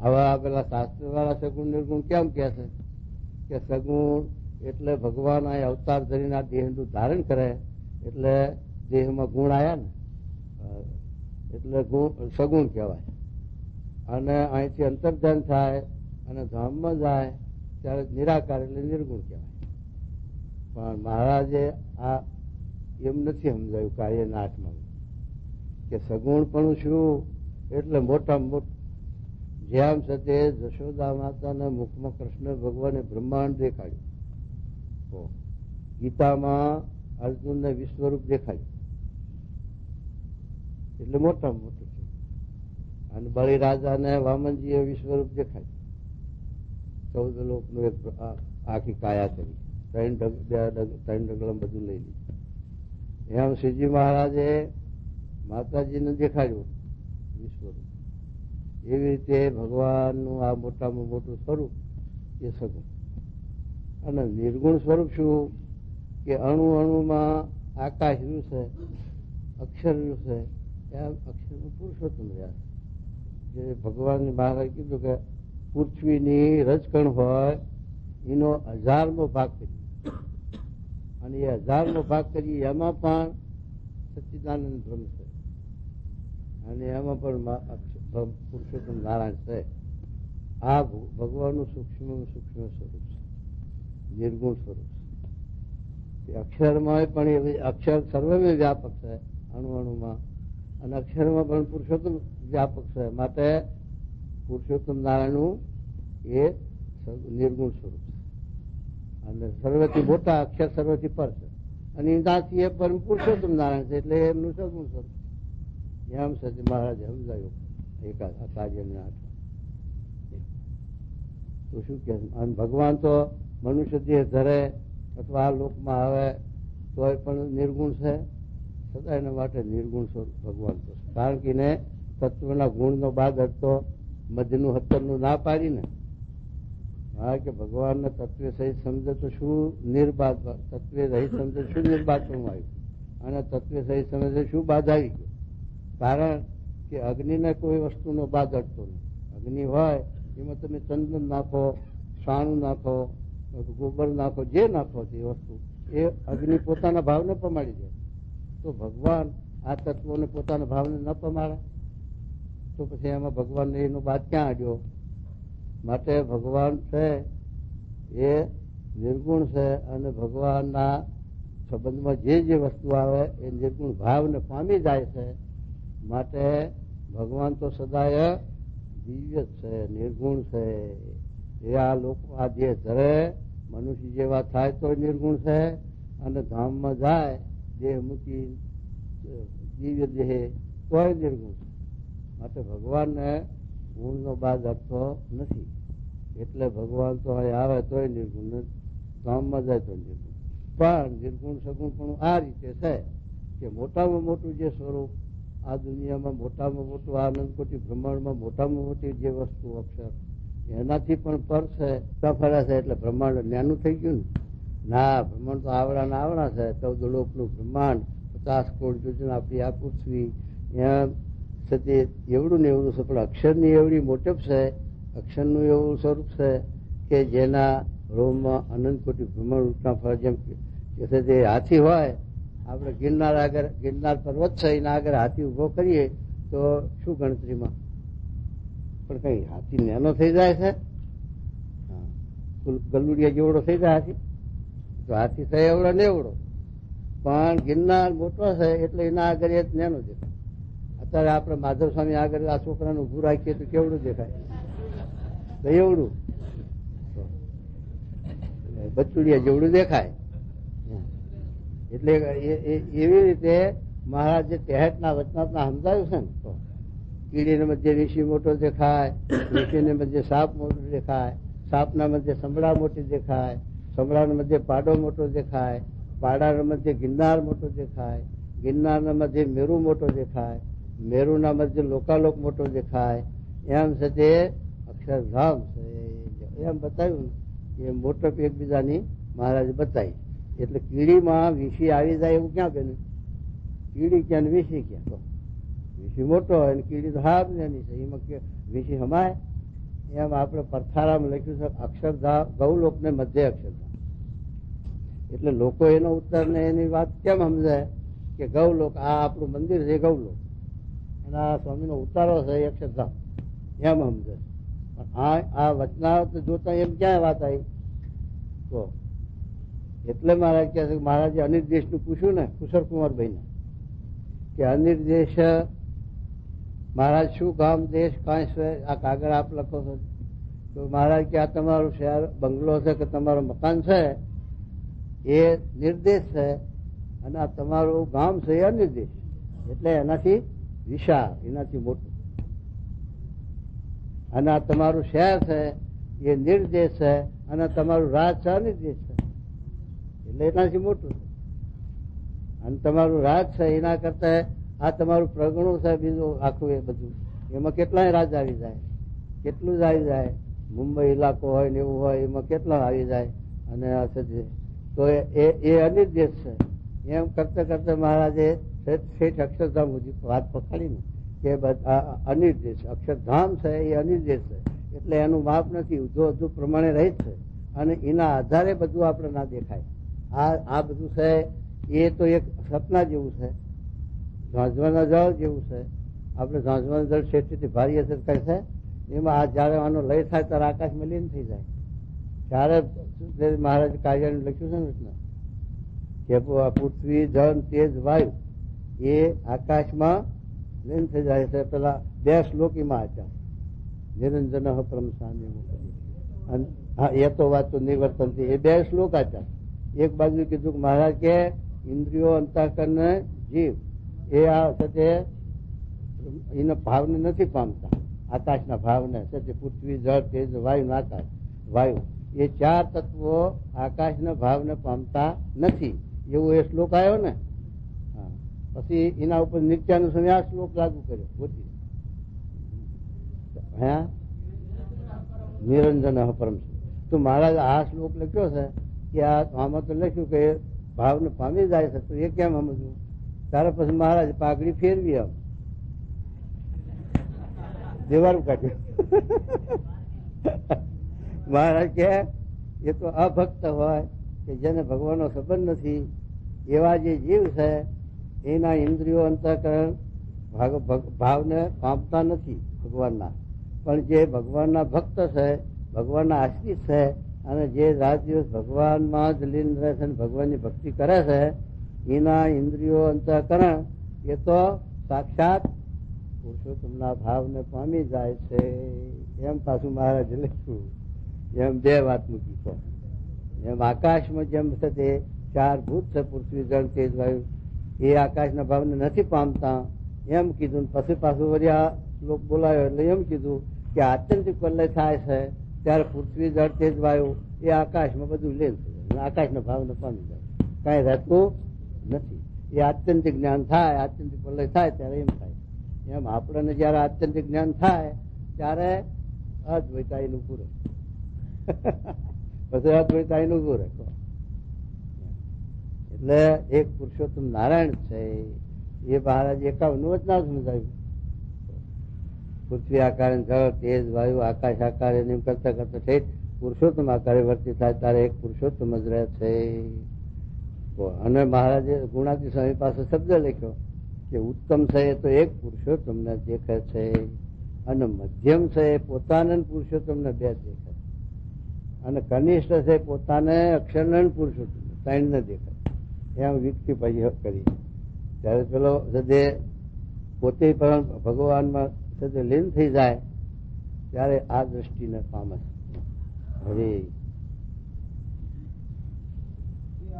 B: હવે આ પેલા શાસ્ત્ર વાળા સગુણ નિર્ગુણ કેમ કે છે કે સગુણ એટલે ભગવાન આ અવતાર ધરીને આ દેહનું ધારણ કરે એટલે દેહમાં ગુણ આવ્યા ને એટલે સગુણ કહેવાય. અને અહીંથી અંતર્ધ્યાન થાય અને ધામમાં જાય ત્યારે નિરાકાર એટલે નિર્ગુણ કહેવાય. પણ મહારાજે આ એમ નથી સમજાયું કાર્યના આઠમાં કે સગુણ પણ શું એટલે મોટામાં મોટું. જેમ સાથે જશોદા માતાના મુખમાં કૃષ્ણ ભગવાને બ્રહ્માંડ દેખાડ્યું, ગીતામાં અર્જુનને વિશ્વરૂપ દેખાડ્યું, એટલે મોટામાં મોટું છે. અને બળીરાજાને વામનજીએ વિશ્વરૂપ દેખાડ્યું, 14 લોકનું એક આખી કાયા કરી, 3 ડગલા બધું લઈ લીધું. એમ શ્રીજી મહારાજે માતાજીને દેખાડ્યું વિશ્વરૂપ. એવી રીતે ભગવાનનું આ મોટામાં મોટું સ્વરૂપ એ સગુણ. અને નિર્ગુણ સ્વરૂપ શું કે અણુ અણુમાં આકાશ રહ્યું છે, અક્ષર રહ્યું છે, એમ અક્ષરનું પુરુષોત્તમ રહ્યા છે. જે ભગવાનની મહારાજ કીધું કે પૃથ્વીની રજકણ હોય એનો 1000મો ભાગ કરીએ, અને એ 1000મો ભાગ કરીએ એમાં પણ સચ્ચિદાનંદ બ્રહ્મ છે, અને એમાં પણ પુરુષોત્તમ નારાયણ છે. આ ભગવાનનું સૂક્ષ્મ સૂક્ષ્મ સ્વરૂપ છે, નિર્ગુણ સ્વરૂપ છે. અક્ષરમાં પણ અક્ષર સર્વમે વ્યાપક છે, અણુ અણુમાં, અને અક્ષરમાં પણ પુરુષોત્તમ વ્યાપક છે. માટે પુરુષોત્તમ નારાયણનું એ નિર્ગુણ સ્વરૂપ છે. અને સર્વથી મોટા અક્ષર સર્વથી પર છે, અને ત્યાંથી એ પરમ પુરુષોત્તમ નારાયણ છે, એટલે એમનું સગુણ સ્વરૂપ. એમ સચિન મહારાજે સમજાયું કાર્યને આઠ. તો શું કે ભગવાન તો મનુષ્ય દેહ ધરે અથવા આ લોકમાં આવે તોય પણ નિર્ગુણ છે, સદા એના માટે નિર્ગુણ સ્વરૂપ ભગવાન તો. કારણ કે એને તત્વના ગુણનો બાદ હટતો મધ્યનું 17નું ના પાડીને. હા, કે ભગવાનને તત્વે સહિત સમજે તો શું નિર્બાધ, તત્વે રહિત સમજે શું નિર્બાધ પણ આવ્યું, અને તત્વે સહિત સમજે શું બાદ આવી ગયો. કારણ કે અગ્નિને કોઈ વસ્તુનો બાદ અટતો નહીં. અગ્નિ હોય એમાં તમે ચંદન નાખો, સાણું નાખો, ગોબર નાખો, જે નાખો તે વસ્તુ એ અગ્નિ પોતાના ભાવને પમાડી દે. તો ભગવાન આ તત્વોને પોતાના ભાવને ન પમાડે તો પછી એમાં ભગવાનને એનો બાદ ક્યાં આવ્યો? માટે ભગવાન છે એ નિર્ગુણ છે, અને ભગવાનના સંબંધમાં જે વસ્તુ આવે એ નિર્ગુણ ભાવને પામી જાય છે. માટે ભગવાન તો સદાય દિવ્ય છે, નિર્ગુણ છે. એ આ લોકો આ જે ધરે મનુષ્ય જેવા થાય તો નિર્ગુણ છે, અને ધામમાં જાય દેહ મૂકી દિવ્ય દેહ તોય નિર્ગુણ છે. માટે ભગવાનને ગુણનો બાદ આપતો નથી. એટલે ભગવાન તો અહીં આવે તોય નિર્ગુણ, ધામમાં જાય તો નિર્ગુણ. પણ નિર્ગુણ સગુણ પણ આ રીતે છે કે મોટામાં મોટું જે સ્વરૂપ આ દુનિયામાં, મોટામાં મોટું આનંદકોટી બ્રહ્માંડમાં મોટામાં મોટી જે વસ્તુ અક્ષર એનાથી પણ પર છે, ફરે છે. એટલે બ્રહ્માંડ નાનું થઈ ગયું ને? ના, બ્રહ્માંડ તો આવડા ને આવડા છે. 14 લોકનું બ્રહ્માંડ, 50 કરોડ યોજના આપણી આ પૃથ્વી, એમ છતાં એવડું ને એવડું છે. પણ અક્ષરની એવડી મોટપ છે, અક્ષરનું એવું સ્વરૂપ છે કે જેના રોમમાં અનંતકોટી બ્રહ્માંડ ઉઠના ફળ. જેમ કે તે હાથી હોય, આપણે ગિરનાર આગળ, ગિરનાર પર્વત છે એના આગળ હાથી ઉભો કરીએ તો શું ગણતરીમાં? પણ કઈ હાથી નાનો થઈ જાય છે? ગલુડિયા જેવડો થઈ જાય હાથી? તો હાથી થાય એવડો ને એવડો. પણ ગિરનાર મોટો છે એટલે એના આગળ એ નાનો દેખાય. અત્યારે આપણે માધવ સ્વામી આગળ આ છોકરાનું ઉભું રાખીએ તો કેવડું દેખાય? એવડું બચુડિયા જેવડું દેખાય. એટલે એવી રીતે મહારાજ જે ટેહટના વચનાત્મા સમજાયું છે ને, તો કીડીને મધ્ય ઋષિ મોટો દેખાય, ઋષિને મધ્ય સાપ મોટો દેખાય, સાપના મધ્ય સંભળા મોટી દેખાય, સંભળાના મધ્ય પાડો મોટો દેખાય, પાડાના મધ્ય ગિરનાર મોટો દેખાય, ગિરનારના મધ્ય મેરુ મોટો દેખાય, મેરુના મધ્ય લોકાલોક મોટો દેખાય. એમ છે તે અક્ષરધામ છે. એમ બતાવ્યું કે મોટપ એકબીજાની મહારાજે બતાવી. એટલે કીડીમાં વીસી આવી જાય એવું ક્યાં બન્યું? કીડી ક્યાં ને વીસી ક્યાં? તો વીસી મોટો હોય ને કીડી તો હાર નાની છે, એમાં વીસી હમાય? એમ આપણે પરથારામાં લખ્યું છે અક્ષરધામ, ગૌલોક ને મધ્ય અક્ષરધામ. એટલે લોકો એનો ઉત્તર ને એની વાત કેમ સમજે કે ગૌલોક આ આપણું મંદિર છે, ગૌલોક, અને આ સ્વામીનો ઉતારો છે અક્ષરધામ, એમ સમજે. આ વચનાવત જોતા એમ ક્યાં વાત આવી? તો એટલે મહારાજ કહે છે કે મહારાજે અનિર્દેશ નું પૂછ્યું ને કુશળકુમારભાઈ ને કે અનિર્દેશ મહારાજ શું ગામ દેશ કાંઈ છે? આ કાગળ આપ લખો છો તો મહારાજ કે આ તમારું શહેર બંગલો છે કે તમારું મકાન છે એ નિર્દેશ છે, અને આ તમારું ગામ છે એ અનિર્દેશ. એટલે એનાથી વિશાળ, એનાથી મોટું. અને આ તમારું શહેર છે એ નિર્દેશ છે, અને તમારું રાજ છે અનિર્દેશ છે, એટલે એનાથી મોટું છે. અને તમારું રાજ છે એના કરતા આ તમારું પ્રગણું છે બીજું આખું એ બધું, એમાં કેટલાય રાજ આવી જાય, કેટલું જ આવી જાય. મુંબઈ ઇલાકો હોય ને એવું હોય એમાં કેટલા આવી જાય. અને તો એ અનિર્દેશ છે. એમ કરતા કરતા મહારાજે શેઠ અક્ષરધામ સુધી વાત પકડીને કે અનિર્દેશ અક્ષરધામ છે એ અનિર્દેશ છે, એટલે એનું માપ નથી, ઉધો અધુ પ્રમાણે રહી છે. અને એના આધારે બધું આપણે ના દેખાય. આ બધું છે એ તો એક સપના જેવું છે, ઝાંઝવાના જળ જેવું છે. આપણે ઝાંઝવાના જળ શેઠથી ભારીએ છે કહે છે એમાં આ જયારે આનો લય થાય ત્યારે આકાશમાં લીન થઈ જાય. ત્યારે મહારાજ કાર્યનું લખ્યું છે ને કે પૃથ્વી જળ તેજ વાયુ એ આકાશમાં લીન થઈ જાય છે. પેલા 2 શ્લોકીમાં હતા નિરંજન પરમ સ્વામી. હા, એ તો વાત તો નિવર્તન થી એ 2 શ્લોક હતા. એક બાજુ કીધું કે મહારાજ કે ઇન્દ્રિયો અંતઃકરણ જીવ એ આ સાથે એના ભાવને નથી પામતા, આકાશના ભાવને સાથે પૃથ્વી જળ તેજ વાયુ આકાશ વાયુ એ 4 તત્વો આકાશના ભાવને પામતા નથી, એવું એ શ્લોક આવ્યો ને. હા, પછી એના ઉપર નિત્યાનું સમય આ શ્લોક લાગુ કર્યો ગોતી. હા, નિરંજન પરમ. તો મહારાજ આ શ્લોક લખ્યો છે કે આમાં તો લખ્યું કે ભાવને પામી જાય છે, તો એ કેમ સમજવું? ત્યારે પછી મહારાજ પાઘડી ફેરવી આમ દેવાળું કાઢ્યું. મહારાજ કે એ તો અભક્ત હોય કે જેને ભગવાનનો સંબંધ નથી એવા જે જીવ છે એના ઇન્દ્રિયો અંતઃકરણ ભાવને પામતા નથી ભગવાનના. પણ જે ભગવાનના ભક્ત છે, ભગવાનના આશ્રિત છે, અને જે રાત દિવસ ભગવાનમાં જ લીન રહે છે, ભગવાનની ભક્તિ કરે છે, એના ઇન્દ્રિયો અંતઃકરણ એ તો સાક્ષાત પુરુષોત્તમના ભાવને પામી જાય છે. એમ પાછું મહારાજે લખ્યું. એમ બે વાત મૂકી તો એમ આકાશમાં જેમ છે તે ચાર ભૂત છે, પૃથ્વી જળ તેજ વાયુ, એ આકાશના ભાવને નથી પામતા એમ કીધું. પછી પાછું વળી આ શ્લોક બોલાયો એટલે એમ કીધું કે આત્યંતિક પ્રલય થાય છે ત્યારે પૃથ્વી જળ તેજ વાયુ એ આકાશમાં બધું લીન થઈ જાય, આકાશના ભાવને પામી જાય, કાંઈ રહેતું નથી. એ આત્યંતિક જ્ઞાન થાય, આત્યંતિક પ્રલય થાય ત્યારે એમ થાય. એમ આપણને જયારે આત્યંતિક જ્ઞાન થાય ત્યારે અદ્વૈતાઈનું પૂરે પછી અદ્વૈતાઈનું પૂરે. એટલે એક પુરુષોત્તમ નારાયણ છે એ મહારાજ 51 વચના સમજાવ્યું. પૃથ્વી આકાર જળ તેજ વાયુ આકાશ આકાર એમ કરતા કરતા ઠેઠ પુરુષોત્તમ આકારે વર્તી થાય ત્યારે એક પુરુષોત્તમ જ રહે છે. અને મહારાજે ગુણાતી સ્વામી પાસે શબ્દ લખ્યો કે ઉત્તમ છે એ તો એક પુરુષોત્તમને દેખાય છે, અને મધ્યમ છે એ પોતાને પુરુષોત્તમને બે દેખાય, અને કનિષ્ઠ છે પોતાને અક્ષરને પુરુષોત્તમ ત્રણને દેખાય. એમ વ્યક્તિ પછી કરી ત્યારે પેલો સદે પોતે પણ ભગવાનમાં સદે લીન થઈ જાય ત્યારે આ દ્રષ્ટિને પામે. હવે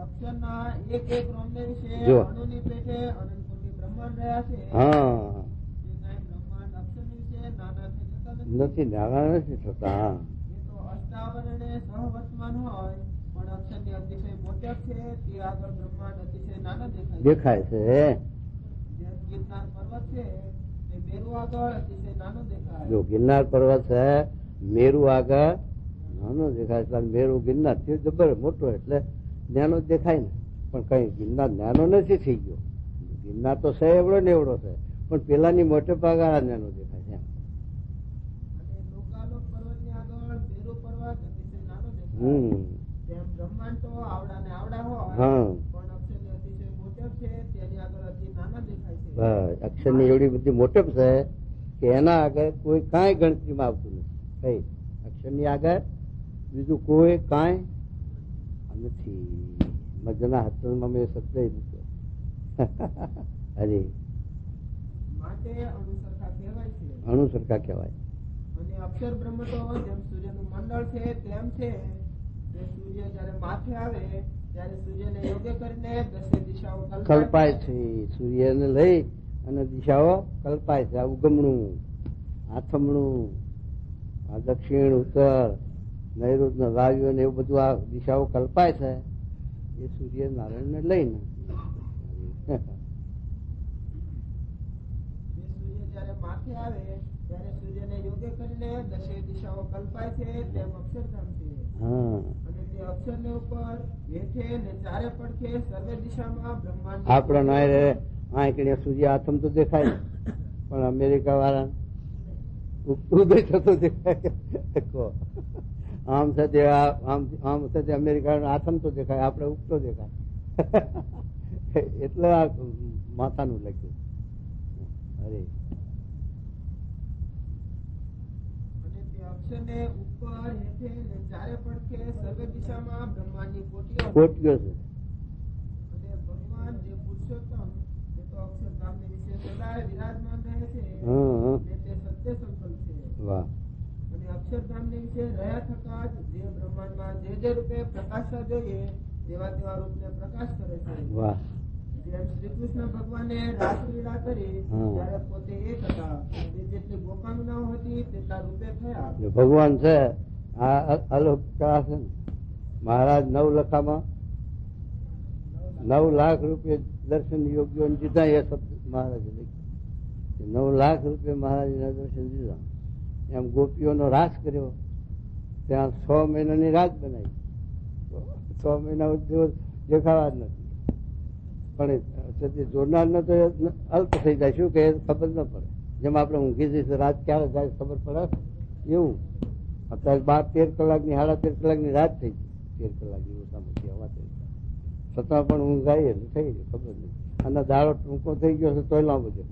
A: અક્ષરના એક એક રોમને વિશે
B: જો.
A: અણુની પેટે અનંત કોટી બ્રહ્માંડ રહ્યા છે.
B: હા
A: એ કાંઈ બ્રહ્માંડ અક્ષરની વિશે નાના થઈ જતા
B: નથી, નાના નથી થતા.
A: એ તો અષ્ટાવરણે સહવર્તમાન હોય, પણ અક્ષરની અતિશય મોટક છે તે આગળ બ્રહ્માંડ અતિશય નાના
B: દેખાય છે.
A: જેમ ગિરનાર પર્વત છે તે મેરુ આગળ અતિશય નાનો દેખાય.
B: જો ગિરનાર પર્વત છે મેરુ આગળ નાનો દેખાય, એટલે મેરુ ગિરનાર જબર મોટો એટલે નાનો દેખાય ને, પણ કઈ ગિરનાર નાનો નથી થઈ ગયો. ગિરનાર તો છે એવડો ને એવડો છે, પણ પેલાની મોટે પગાર નાનો દેખાય છે.
A: અને લોકાલોક પર્વતની આગળ મેરુ પર્વત અતિશય નાનો દેખાય. તેમ બ્રહ્માંડ તો આવડા ને આવડા હોય,
B: હા
A: પણ અક્ષરની અતિશય મોટક છે તેની આગળ અતિ નાના દેખાય છે.
B: બસ અક્ષરની એવડી બધી મોટપ છે કે એના આગળ કોઈ કાંઈ ગણતરીમાં આવતું નથી. કઈ અક્ષરની આગળ બીજું કોઈ કાંઈ નથી. મજના હાથમાં મેં શબ્દ મૂક્યો. અરે
A: માટે અણુસરખા કહેવાય છે.
B: અણુ સરખા કહેવાય.
A: અને અક્ષર બ્રહ્મ તો જેમ સૂર્યનું મંડળ છે તેમ છે કે સૂર્ય જયારે માથે આવે ત્યારે સૂર્યને યોગ્ય કરીને 10 દિશાઓ
B: કલ્પાય છે. સૂર્યને લઈ અને દિશાઓ કલ્પાય છે. આ ઉગમણું, આથમણું, આ દક્ષિણ, ઉત્તર, નૈઋત્ય, વાયુ ને એવું બધું આ દિશાઓ કલ્પાય છે એ સૂર્ય નારાયણ ને લઈને.
A: સૂર્ય જયારે માથે આવે ત્યારે સૂર્યને યોગ્ય કરીને 10 દિશાઓ કલ્પાય છે તેમ અક્ષરધામ છે.
B: હા
A: અને તે અક્ષરને ઉપર હેઠે ને ચારે પડખે સર્વે દિશામાં બ્રહ્માંડ
B: આપડે ના રે આંકડી સૂર્ય આથમ તો દેખાય, પણ અમેરિકા વાળા ઉદય થતો દેખાય. આમ સાથે આમ સાથે અમેરિકા આથમ તો દેખાય, આપડે ઉગતો દેખાય. એટલે આ માથાનું લખ્યું. અરે
A: અને તે અક્ષરને ઉપર હેઠે ને ચારે પડખે સર્વે દિશામાં બ્રહ્માંડની કોટીઓ
B: કોટીઓ છે.
A: અને ભગવાન જે પુરુષોત્તમ તે તો અક્ષરધામને વિશે સદાય વિરાજમાન રહે છે
B: હા
A: અને તે સત્ય સંકલ્પ છે.
B: વાહ.
A: અને અક્ષરધામને વિશે રહ્યા થતા જ જે બ્રહ્માંડમાં જે રૂપે પ્રકાશવા જોઈએ તેવા તેવા રૂપને પ્રકાશ કરે છે.
B: વાહ.
A: જેમ શ્રી કૃષ્ણ ભગવાને રાસલીલા કરી ત્યારે પોતે એક હતા, તે જેટલી ગોપાંગનાઓ હતી તેટલા રૂપે થયા.
B: ભગવાન છે આ અલૌકિક છે. મહારાજ 9 લખામાં 9 લાખ રૂપિયા દર્શન યોગ્યો દીધા. એ શબ્દ મહારાજે લખ્યું 9 લાખ રૂપિયા મહારાજના દર્શન દીધા. એમ ગોપીઓનો રાસ કર્યો, ત્યાં 6 મહિનાની રાત બનાવી. 6 મહિના દેખાવા જ નથી, પણ જોનારને તો અલ્પ થઈ જાય. શું કે ખબર ન પડે. જેમ આપણે ઊંઘી જઈશું રાત ક્યારે જાય ખબર પડે એવું. અત્યારે 12-13 કલાકની 13.5 કલાકની રાત થઈ ગઈ. 13 કલાકની ઓછામાં હવા થઈ ગઈ, છતાં પણ ઊંઘ આવી એટલે થઈ ગઈ ખબર નહીં. અને દાડો ટૂંકો થઈ ગયો છે તોય લાંબો છે.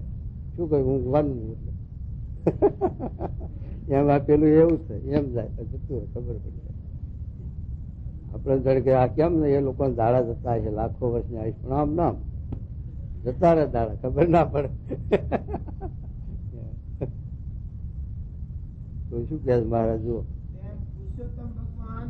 B: શું કહ્યું ઊંઘવાનું એટલે એમ આ પેલું એવું છે એમ જાય જતું ખબર પડી જાય. આપણે જણ કે આ કેમ ને એ લોકો દાડા જતા છે લાખો વર્ષની આયુષ, પણ આમ નામ જતા રહે દાડા ખબર ના પડે. તો શું કહે મહારાજ જુઓ.
A: તેમ પુરુષોત્તમ ભગવાન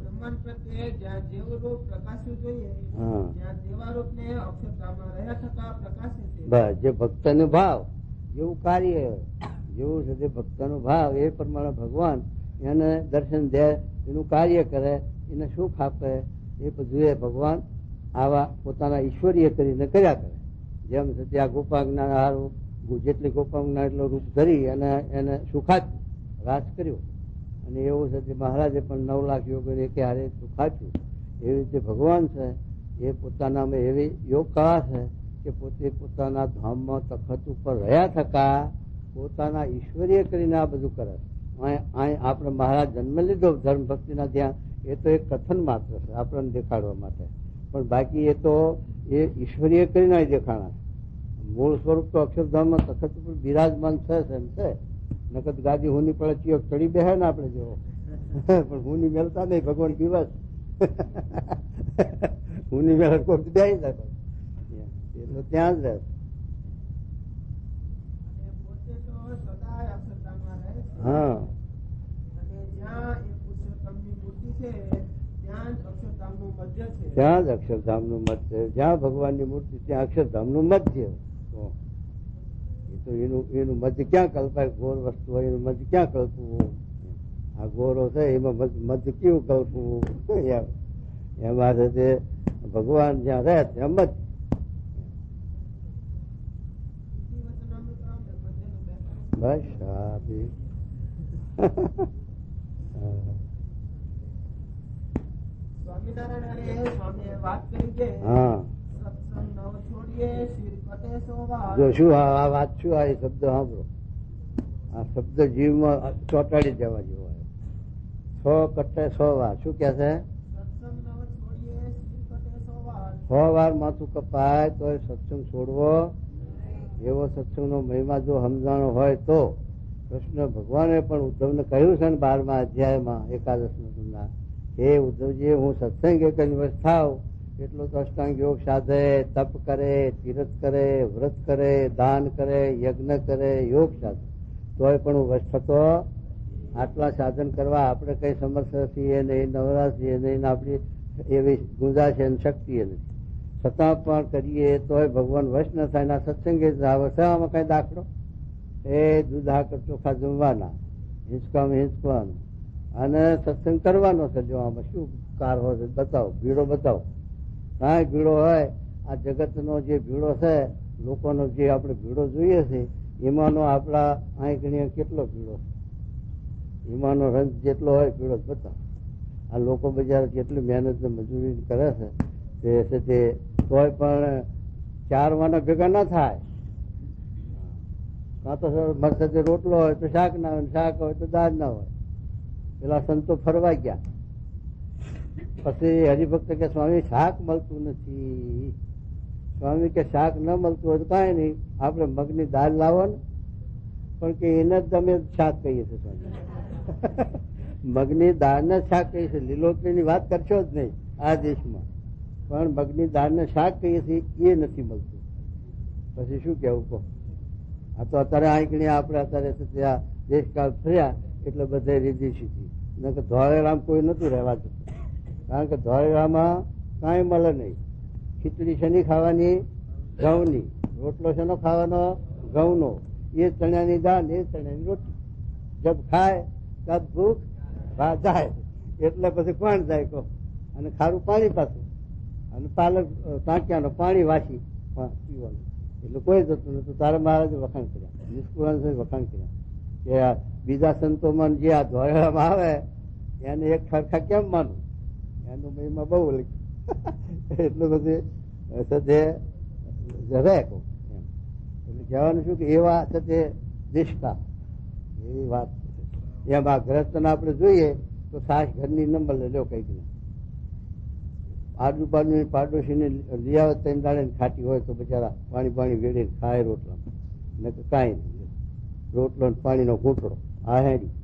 A: બ્રહ્માંડ પ્રત્યે જ્યાં જેવું રૂપ પ્રકાશવું જોઈએ
B: હા
A: ત્યાં તેવા રૂપને અક્ષરધામમાં રહ્યા થતા પ્રકાશે છે.
B: બસ જે ભક્તનો ભાવ જેવું કાર્ય જેવું છે તે ભક્તનો ભાવ એ પ્રમાણે ભગવાન એને દર્શન દે, એનું કાર્ય કરે, એને સુખ આપે, એ બધું એ ભગવાન આવા પોતાના ઈશ્વરીય કરીને કર્યા કરે. જેમ છે ત્યાં ગોપાંગના હારું જેટલી ગોપાંગના એટલો રૂપ ધરી અને એને સુખ આપ્યું, રાસ કર્યો. અને એવું છે કે મહારાજે પણ 9 લાખ યોગો એકે હારે સુખ આપ્યું. એવી રીતે ભગવાન છે એ પોતાનામાં એવી યોગ કળા છે કે પોતે પોતાના ધામમાં તખત ઉપર રહ્યા થકા પોતાના ઈશ્વરીય કરીને આ બધું કરે. આપણે મહારાજ જન્મ લીધો ધર્મ ભક્તિના ત્યાં એ તો એક કથન માત્ર છે આપણને દેખાડવા માટે, પણ બાકી એ તો એ ઈશ્વરીય કરીને દેખાણા છે. મૂળ સ્વરૂપ તો અક્ષરધામમાં તખત ઉપર બિરાજમાન છે નકદ ગાદી હુની પડે ચિયોક ચડી બેહે ને આપણે જેવો, પણ હુની મેળતા નહીં. ભગવાન દિવસ હુની મેળ કોઈ બેસી જાય એટલે ત્યાં જ રહે.
A: અને પોતે તો સદાય અક્ષરધામમાં રહે છે.
B: હા
A: અને જ્યાં એ પુરુષોત્તમની મૂર્તિ છે ત્યાં જ અક્ષરધામનું મધ્ય છે.
B: ત્યાં જ અક્ષરધામનું મત છે. જ્યાં ભગવાનની મૂર્તિ ત્યાં અક્ષરધામનું મત છે. એ તો એનું મધ્ય ક્યાં કલ્પાય? ગોર વસ્તુ હોય એનું મધ્ય ક્યાં કલ્પવું? આ ગોરો છે એમાં મધ્ય કેવું કલ્પવું? એમાં છે તે ભગવાન જ્યાં રહે ત્યાં મધ્ય. બસ હા
A: સ્વામિનારાયણ સ્વામીએ વાત કરી છે
B: હા
A: સત્સંગ નવ છોડીએ શિર કટે સોવાર.
B: જો શું આ વાત શું આ શબ્દ સાંભળો, આ શબ્દ જીવમાં ચોંટાડી દેવા જેવો. 100 કટ્ટે 100 વાર શું કે છે?
A: સત્સંગ નવ છોડીએ શિર કટે સોવાર.
B: 100 વાર માથું કપાય તો સત્સંગ છોડવો. એવો સત્સંગનો મહિમા જો સમજાણો હોય તો કૃષ્ણ ભગવાને પણ ઉદ્ધવને કહ્યું છે ને 12મા અધ્યાયમાં 11 હે ઉદ્ધવજી, હું સત્સંગ એક વશ થાવ એટલો તો અષ્ટાંગ યોગ સાધે, તપ કરે, તીર્થ કરે, વ્રત કરે, દાન કરે, યજ્ઞ કરે, યોગ સાધે, તોય પણ હું વશ થતો. આટલા સાધન કરવા આપણે કઈ સમર્થ છીએ નહીં, નવરા છીએ નહીં, આપણી એવી ગુંજાશ અને શક્તિ નથી, છતાં પણ કરીએ તોય ભગવાન વશ ન થાય. ના સત્સંગે જ આવે છે. આમાં કઈ દાખલો? એ દૂધ હાકર ચોખા જમવાના, હિંચકામાં હિંચવાનું અને સત્સંગ કરવાનો છે. જો આમાં શું કાર હોય બતાવો, ભીડો બતાવો. કાંઈ ભીડો હોય આ જગતનો જે ભીડો છે, લોકોનો જે આપણે ભીડો જોઈએ છે એમાંનો આપણા અહીં ગણીએ કેટલો ભીડો, એમાંનો રંગ જેટલો હોય ભીડો બતાવો. આ લોકો બજાર જેટલી મહેનત મજૂરી કરે છે તે તોય પણ 4 વાના ભેગા ના થાય. કાં તો મરસદે રોટલો હોય તો શાક ના હોય, શાક હોય તો દાળ ના હોય. પેલા સંતો ફરવા ગયા, પછી હરિભક્ત કે સ્વામી શાક મળતું નથી. સ્વામી કે શાક ન મળતું હોય તો કાંઈ નહીં, આપણે મગની દાળ લાવો ને. પણ કે એને જ તમે શાક કહીએ છીએ સ્વામી. મગની દાળને શાક કહીએ છીએ, લીલોતરીની વાત કરશો જ નહીં આ દેશમાં, પણ મગની દાળને શાક કહીએ છીએ એ નથી મળતું. પછી શું કેવું કહો? આ તો અત્યારે આંકણી આપણે અત્યારે ત્યાં દેશકાળ ફર્યા એટલે બધે રીધી સીધી. ધોળેરામ કોઈ નતું રહેવા જતું, કારણ કે ધોળેરામાં કાંઈ મળે નહીં. ખીચડી શેની ખાવાની? ઘઉંની. રોટલો શેનો ખાવાનો? ઘઉંનો. એ ચણાની દાળ, એ ચણાની રોટલી. જબ ખાય તબ ભૂખ જાય. એટલે પછી કોણ જાય કહો? અને ખારું પાણી પાછું, અને પાલક ટાંક્યાનો પાણી વાસી પીવાનું. એટલે કોઈ જતું નતું. તારા મહારાજે વખાણ કર્યા, નિષ્કુળાન વખાણ કર્યા કે બીજા સંતોમાં જે આ ધોળેરામાં આવે એને એક ખરખા કેમ માનું? એનું મહિમા બહુ લખ્યું. એટલું બધું સદે રહે કહું એમ. એટલે કહેવાનું શું કે એવા સદે દિષ્ટા એવી વાત. એમ આ ગ્રસ્તને આપણે જોઈએ તો સાસ ઘરની ન મળે. લો કઈક ને આજુબાજુ પાડોશીને લઈ આવે 3 દાડે ખાટી હોય તો બિચારા પાણી વેડી ખાય રોટલા, ન તો કાંઈ નહીં. રોટલો પાણીનો ઘૂંટડો આ હેડી.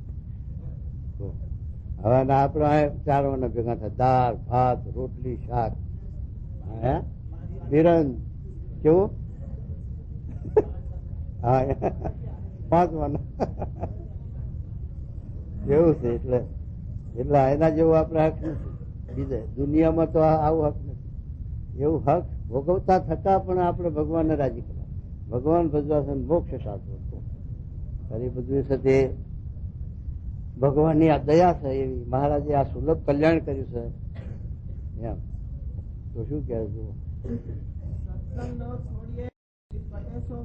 B: હવે આપડે 4 વાના ભેગા થાય, દાળ ભાત રોટલી શાક. હે બિરન કેવું? હા 5 વાના. એવું છે. એટલે એના જેવું આપણે હક નથી બીજે દુનિયામાં તો આવું હક નથી. એવું હક ભોગવતા થતા પણ આપણે ભગવાનને રાજી કરવા, ભગવાન ભજવા છે, મોક્ષ સાધવો. એ બધું છે તે ભગવાનની આ દયા છે એવી. મહારાજે આ સુલભ કલ્યાણ કર્યું છે એમ. તો શું કહે છે?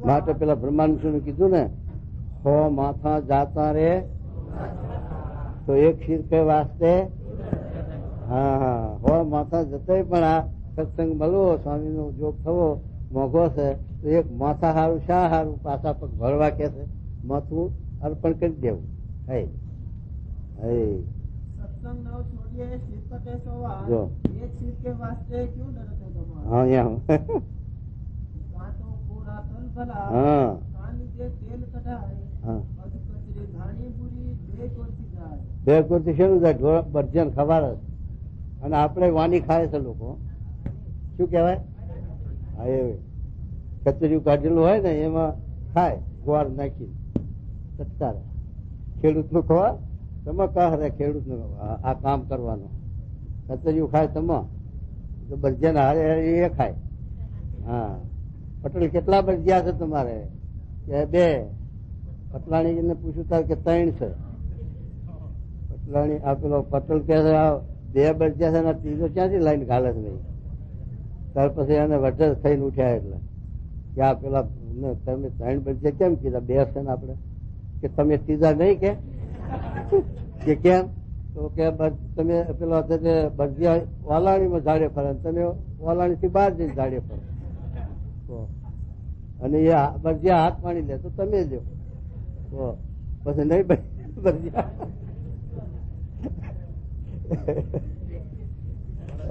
B: માટે પેલા બ્રહ્માનંદ કીધું ને, હો માથા જાતા રે તો એક શીર કે વાસ્તે. હા, હો માથા જતા પણ આ સત્સંગ મળવો, સ્વામી નો જોગ થવો મોઘો છે, તો એક માથા હારું શા હારું પાછા પગ ભરવા કે છે, માથું અર્પણ કરી દેવું. જો બે કોરથી શેનું જાય? બરજન ખબર જ. અને આપણે વાની ખાય છે લોકો. શું કેવાય? હા, એ કચરિયું કાઢેલું હોય ને એમાં ખાય, ગોળ નાખી ચટકારે. ખેડૂત નું ખવા તમે કહે ખેડૂત નું આ કામ કરવાનું. કચરિયું ખાય તમે તો બરજન હારે એ ખાય. હા, પટેલ કેટલા બરજ્યા છે તમારે? કે બે. પટલાણી ને પૂછ્યું તાર કે 3 છે. પટલાણી આપેલો પટેલ કે બે બરજ્યા છે ને ત્રીજો ક્યાંથી લાઈન ઘાલે છે નહીં. ત્યાર પછી એને વઢર થઈને ઉઠ્યા. એટલે કે આ પેલા તમે 3 બરજ્યા કેમ કીધા? 2 છે ને આપણે. કે તમે ત્રીજા નહીં કે કેમ? તો કે તમે પેલા બરજિયા વાલાણીમાં ઝાડે ફરે, તમે વાલાણી થી બહાર જઈને ઝાડે ફરે. અને એ બરજિયા હાથ પાણી લે તો તમે લો. તો પછી નહીં બરજિયા.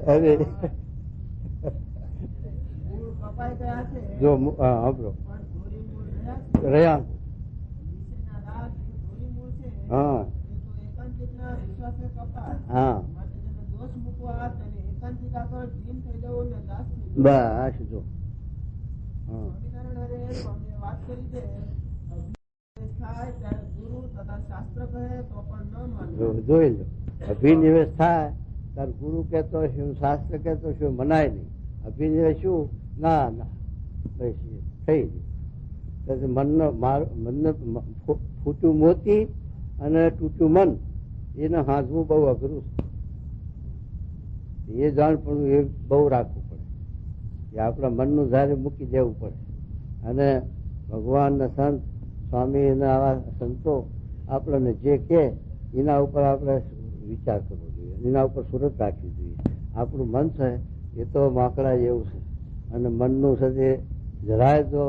B: અરે જો સાંભળો રહ્યા. હા હા, બસ જો જોઈ લો. અભિનિવેશ થાય તાર ગુરુ કેતો શું, શાસ્ત્ર કેતો શું, મનાય નહીં. અભિનિવેશ શું? ના ના બસ થઈ ગયું. મનને ફૂટ્યું મોતી અને તૂટ્યું મન એને હાંસવું બહુ અઘરું છે. એ જાણ પણ એ બહુ રાખવું પડે કે આપણા મનનું ધારે મૂકી દેવું પડે. અને ભગવાન સંત સ્વામી આવા સંતો આપણને જે કે એના ઉપર આપણે વિચાર કરવો જોઈએ, એના ઉપર સુરત રાખવી જોઈએ. આપણું મન છે એ તો માકડા જેવું છે. અને મનનું છે જે જરાય જો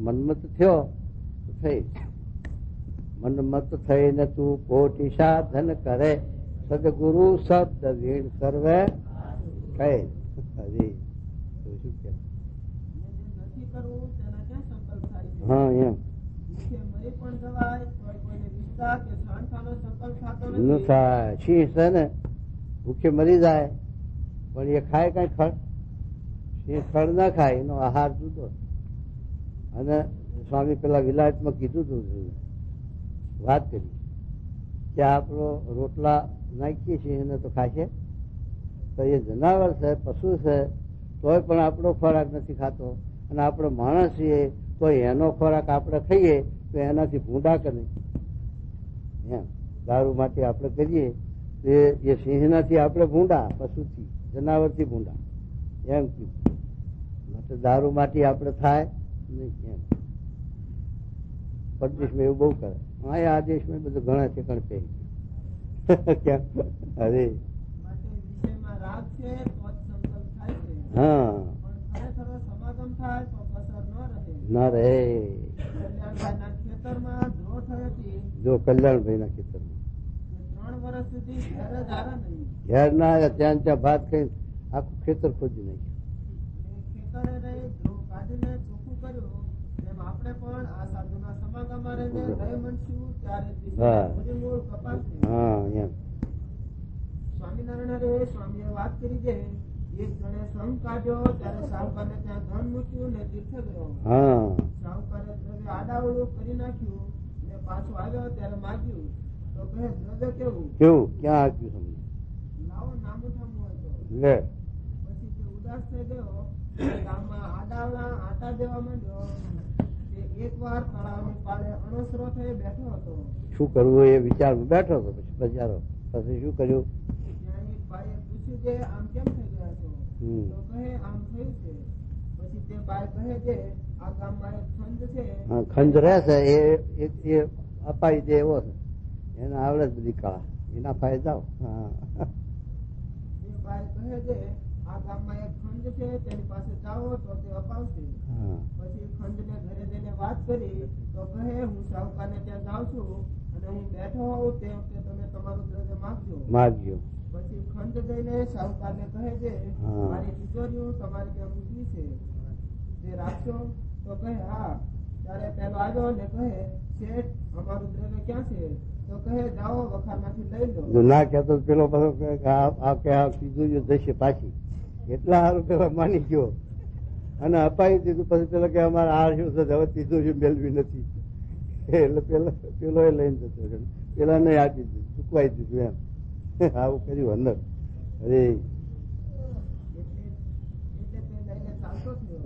B: મનમત થયો તો થઈ. મનમત થઈને તું કોટી સાધન કરે, સદગુરુ શબ્દ વીણ સર્વે કહે. હજી શું કે? હા એમ ન થાય. સિંહ છે ને ભૂખે મરી જાય પણ એ ખાય કઈ ખડ? સિંહ ખડ ના ખાય, એનો આહાર જુદો. અને સ્વામી પેલા વિલાયતમાં કીધું હતું, વાત કરી કે આપણો રોટલા નાખીએ છીએ એને તો ખાશે. તો એ જનાવર છે, પશુ છે, તોય પણ આપણો ખોરાક નથી ખાતો. અને આપણો માણસ છીએ તો એનો ખોરાક આપણે ખાઈએ તો એનાથી ભૂંડા કરે. એમ દારૂ માટે આપણે કરીએ એ સિંહનાથી આપણે ભૂંડા, પશુથી જનાવરથી ભૂંડા એમ કીધું. દારૂ માટે આપણે થાય નહીં. એમ પરદેશમાં એવું બહુ કરે. હા, આ દેશમાં બધું ઘણા ઠેકાણ પહેરી કેમ? અરે હા ના રહે. જો કલ્યાણભાઈ ના ખેતરમાં
A: 3 વર્ષ સુધી
B: ઘેર ના આવ્યા, ત્યાં ત્યાં ભાત ખાઈ આખું ખેતર ખોદી નાખ્યું.
A: સ્વામિનારાયણ સ્વામીએ વાત કરી છે. એક જણે સંઘ કાઢ્યો ત્યારે સાહુકારને ત્યાં ધન મૂક્યું ને તીર્થે ગયો. સાહુકારે આડાવડું કરી નાખ્યું ને પાછું આવ્યો ત્યારે માગ્યું તો તો કહે દ્રવ્ય કેવું?
B: કેવું? ક્યાં આપ્યું તમને?
A: લાવો નામું ઠામું હોય તો.
B: લે
A: પછી તે ઉદાસ થઈ ગયો, ગામમાં આડાવડા આટા દેવા માંડ્યો. તે એકવાર તળાવની પાળે અણસરો થઈ બેઠો હતો.
B: શું કરવું એ વિચારમાં બેઠો હતો. પછી બજારો પછી શું કર્યું?
A: ત્યાં એક બાઈએ પૂછ્યું કે આમ કેમ થઈ ગયા છો? તો કહે આમ થયું છે. પછી તે બાઈ કહે છે આ ગામમાં એક ખંડ છે.
B: ખંજ રહેશે એ અપાઈ દે એવો છે. એને આવડે જ બધી કળા. એના ફાયદા જાઓ.
A: તે બાઈ કહે છે આ ગામમાં એક ખંડ છે, તેની પાસે જાઓ તો તે અપાવશે. પછી ખંડને ઘરે જઈને વાત કરી તો કહે હું શાહુકારને ત્યાં જાઉં છું અને હું બેઠો હોઉં તે વખતે તમે તમારું દ્રવ્ય
B: માગજો.
A: પછી ખંડ જઈને શાહુકારને કહે છે મારી તિજોરીઓ તમારી ત્યાં મૂકી છે, તે રાખશો? તો કહે હા. ત્યારે પેલો આવ્યો ને કહે શેઠ અમારું દ્રવ્ય ક્યાં છે? તો કહે જાઓ વખારમાંથી લઈ લો.
B: ના કહેતો પેલો કીધું જશે પાછી. એટલા સારું પેલા માની ગયો અને અપાઈ દીધું. પછી પેલા કે અમારે આ શું છે હવે તિજોરી મેળવી નથી. એટલે પેલો એ લઈને જતો રહ્યો. પેલા નહીં આપી દીધું, ચૂકવાઈ દીધું એમ. આવું કર્યું અંદર. અરે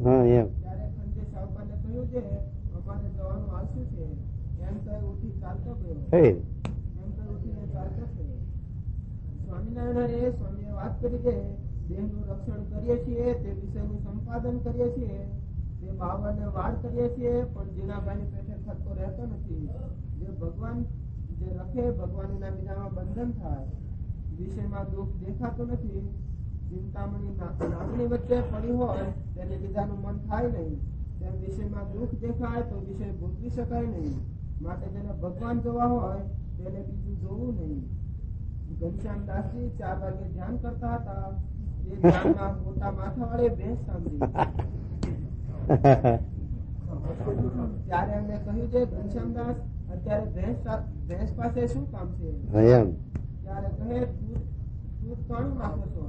B: હા એમ.
A: ત્યારે ખંડે શાહુકારને કહ્યું છે અમારે જવાનું આવશું છે. એમ તો ઉઠી ચાલતો ગયો. ઉઠીને ચાલતો થયો. સ્વામિનારાયણ સ્વામીએ વાત કરી કે દેહનું રક્ષણ કરીએ છીએ, તે વિષયનું સંપાદન કરીએ છીએ, તે બાવળને વાડ કરીએ છીએ, પણ જીનાભાઈની પેઠે ખર્ચો રહેતો નથી. જે ભગવાન જે રખે ભગવાનના બીજામાં બંધન થાય. વિષયમાં દુઃખ દેખાતું નથી. ચિંતામણી લાગણી વચ્ચે પડી હોય તેને બીજાનું મન થાય નહીં. તેમ વિષયમાં દુઃખ દેખાય તો વિષય ભોગવી શકાય નહીં. માટે જેને ભગવાન જોવા હોય તેને બીજું જોવું નહીં. ઘનશ્યામદાસજી 4 વાગે ધ્યાન કરતા હતા. તે ધ્યાનમાં મોટા માથાવાળી ભેંસ સાંભળી. ત્યારે એમને કહ્યું છે ઘનશ્યામદાસ અત્યારે ભેંસ પાસે શું કામ છે? ત્યારે કહે તું કોણ નાખો છો?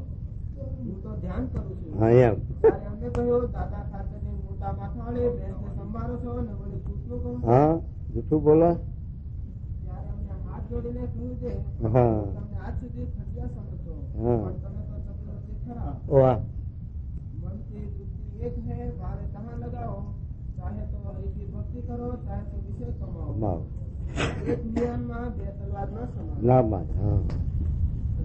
A: હું તો ધ્યાન કરું છું. ત્યારે અમને કહ્યું દાદા ખાતરની મોટા માથાવાળી ભેંસને સંભાળો છો ને બોલી જૂઠું કહું?
B: જૂઠું બોલો.
A: ત્યારે અમને હાથ જોડીને કહ્યું છે તમને આજ સુધી ખટિયા સમજો પણ તમે તો ચક્રવર્તી ખરા. મનથી બુદ્ધિ એક હે, વારે તહાં લગાવો. ચાહે તો હરિ की ભક્તિ કરો, ચાહે તો વિષય કમાઓ. એક નિયમમાં 2 તલવાર ન સમાન.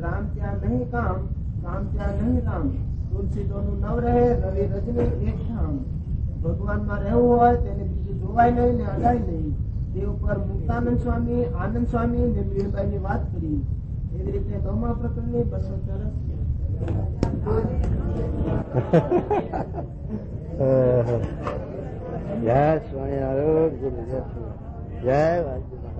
A: રામ ત્યાં નહીં કામ, કામ ત્યાં નહીં રામ. તુલસી દોનું નવ રહે, રવિ રજની એક ધામ. ભગવાનમાં રહેવું હોય તેને બીજું જોવાય નહીં ને અડાય નહીં. તે ઉપર મુક્તાનંદ સ્વામી, આનંદ સ્વામી ને મીણબાઈ ની વાત કરી. એવી રીતે 9મા પ્રકરણની 204.
B: જય સ્વામિનારાયણ. જય વાલજી.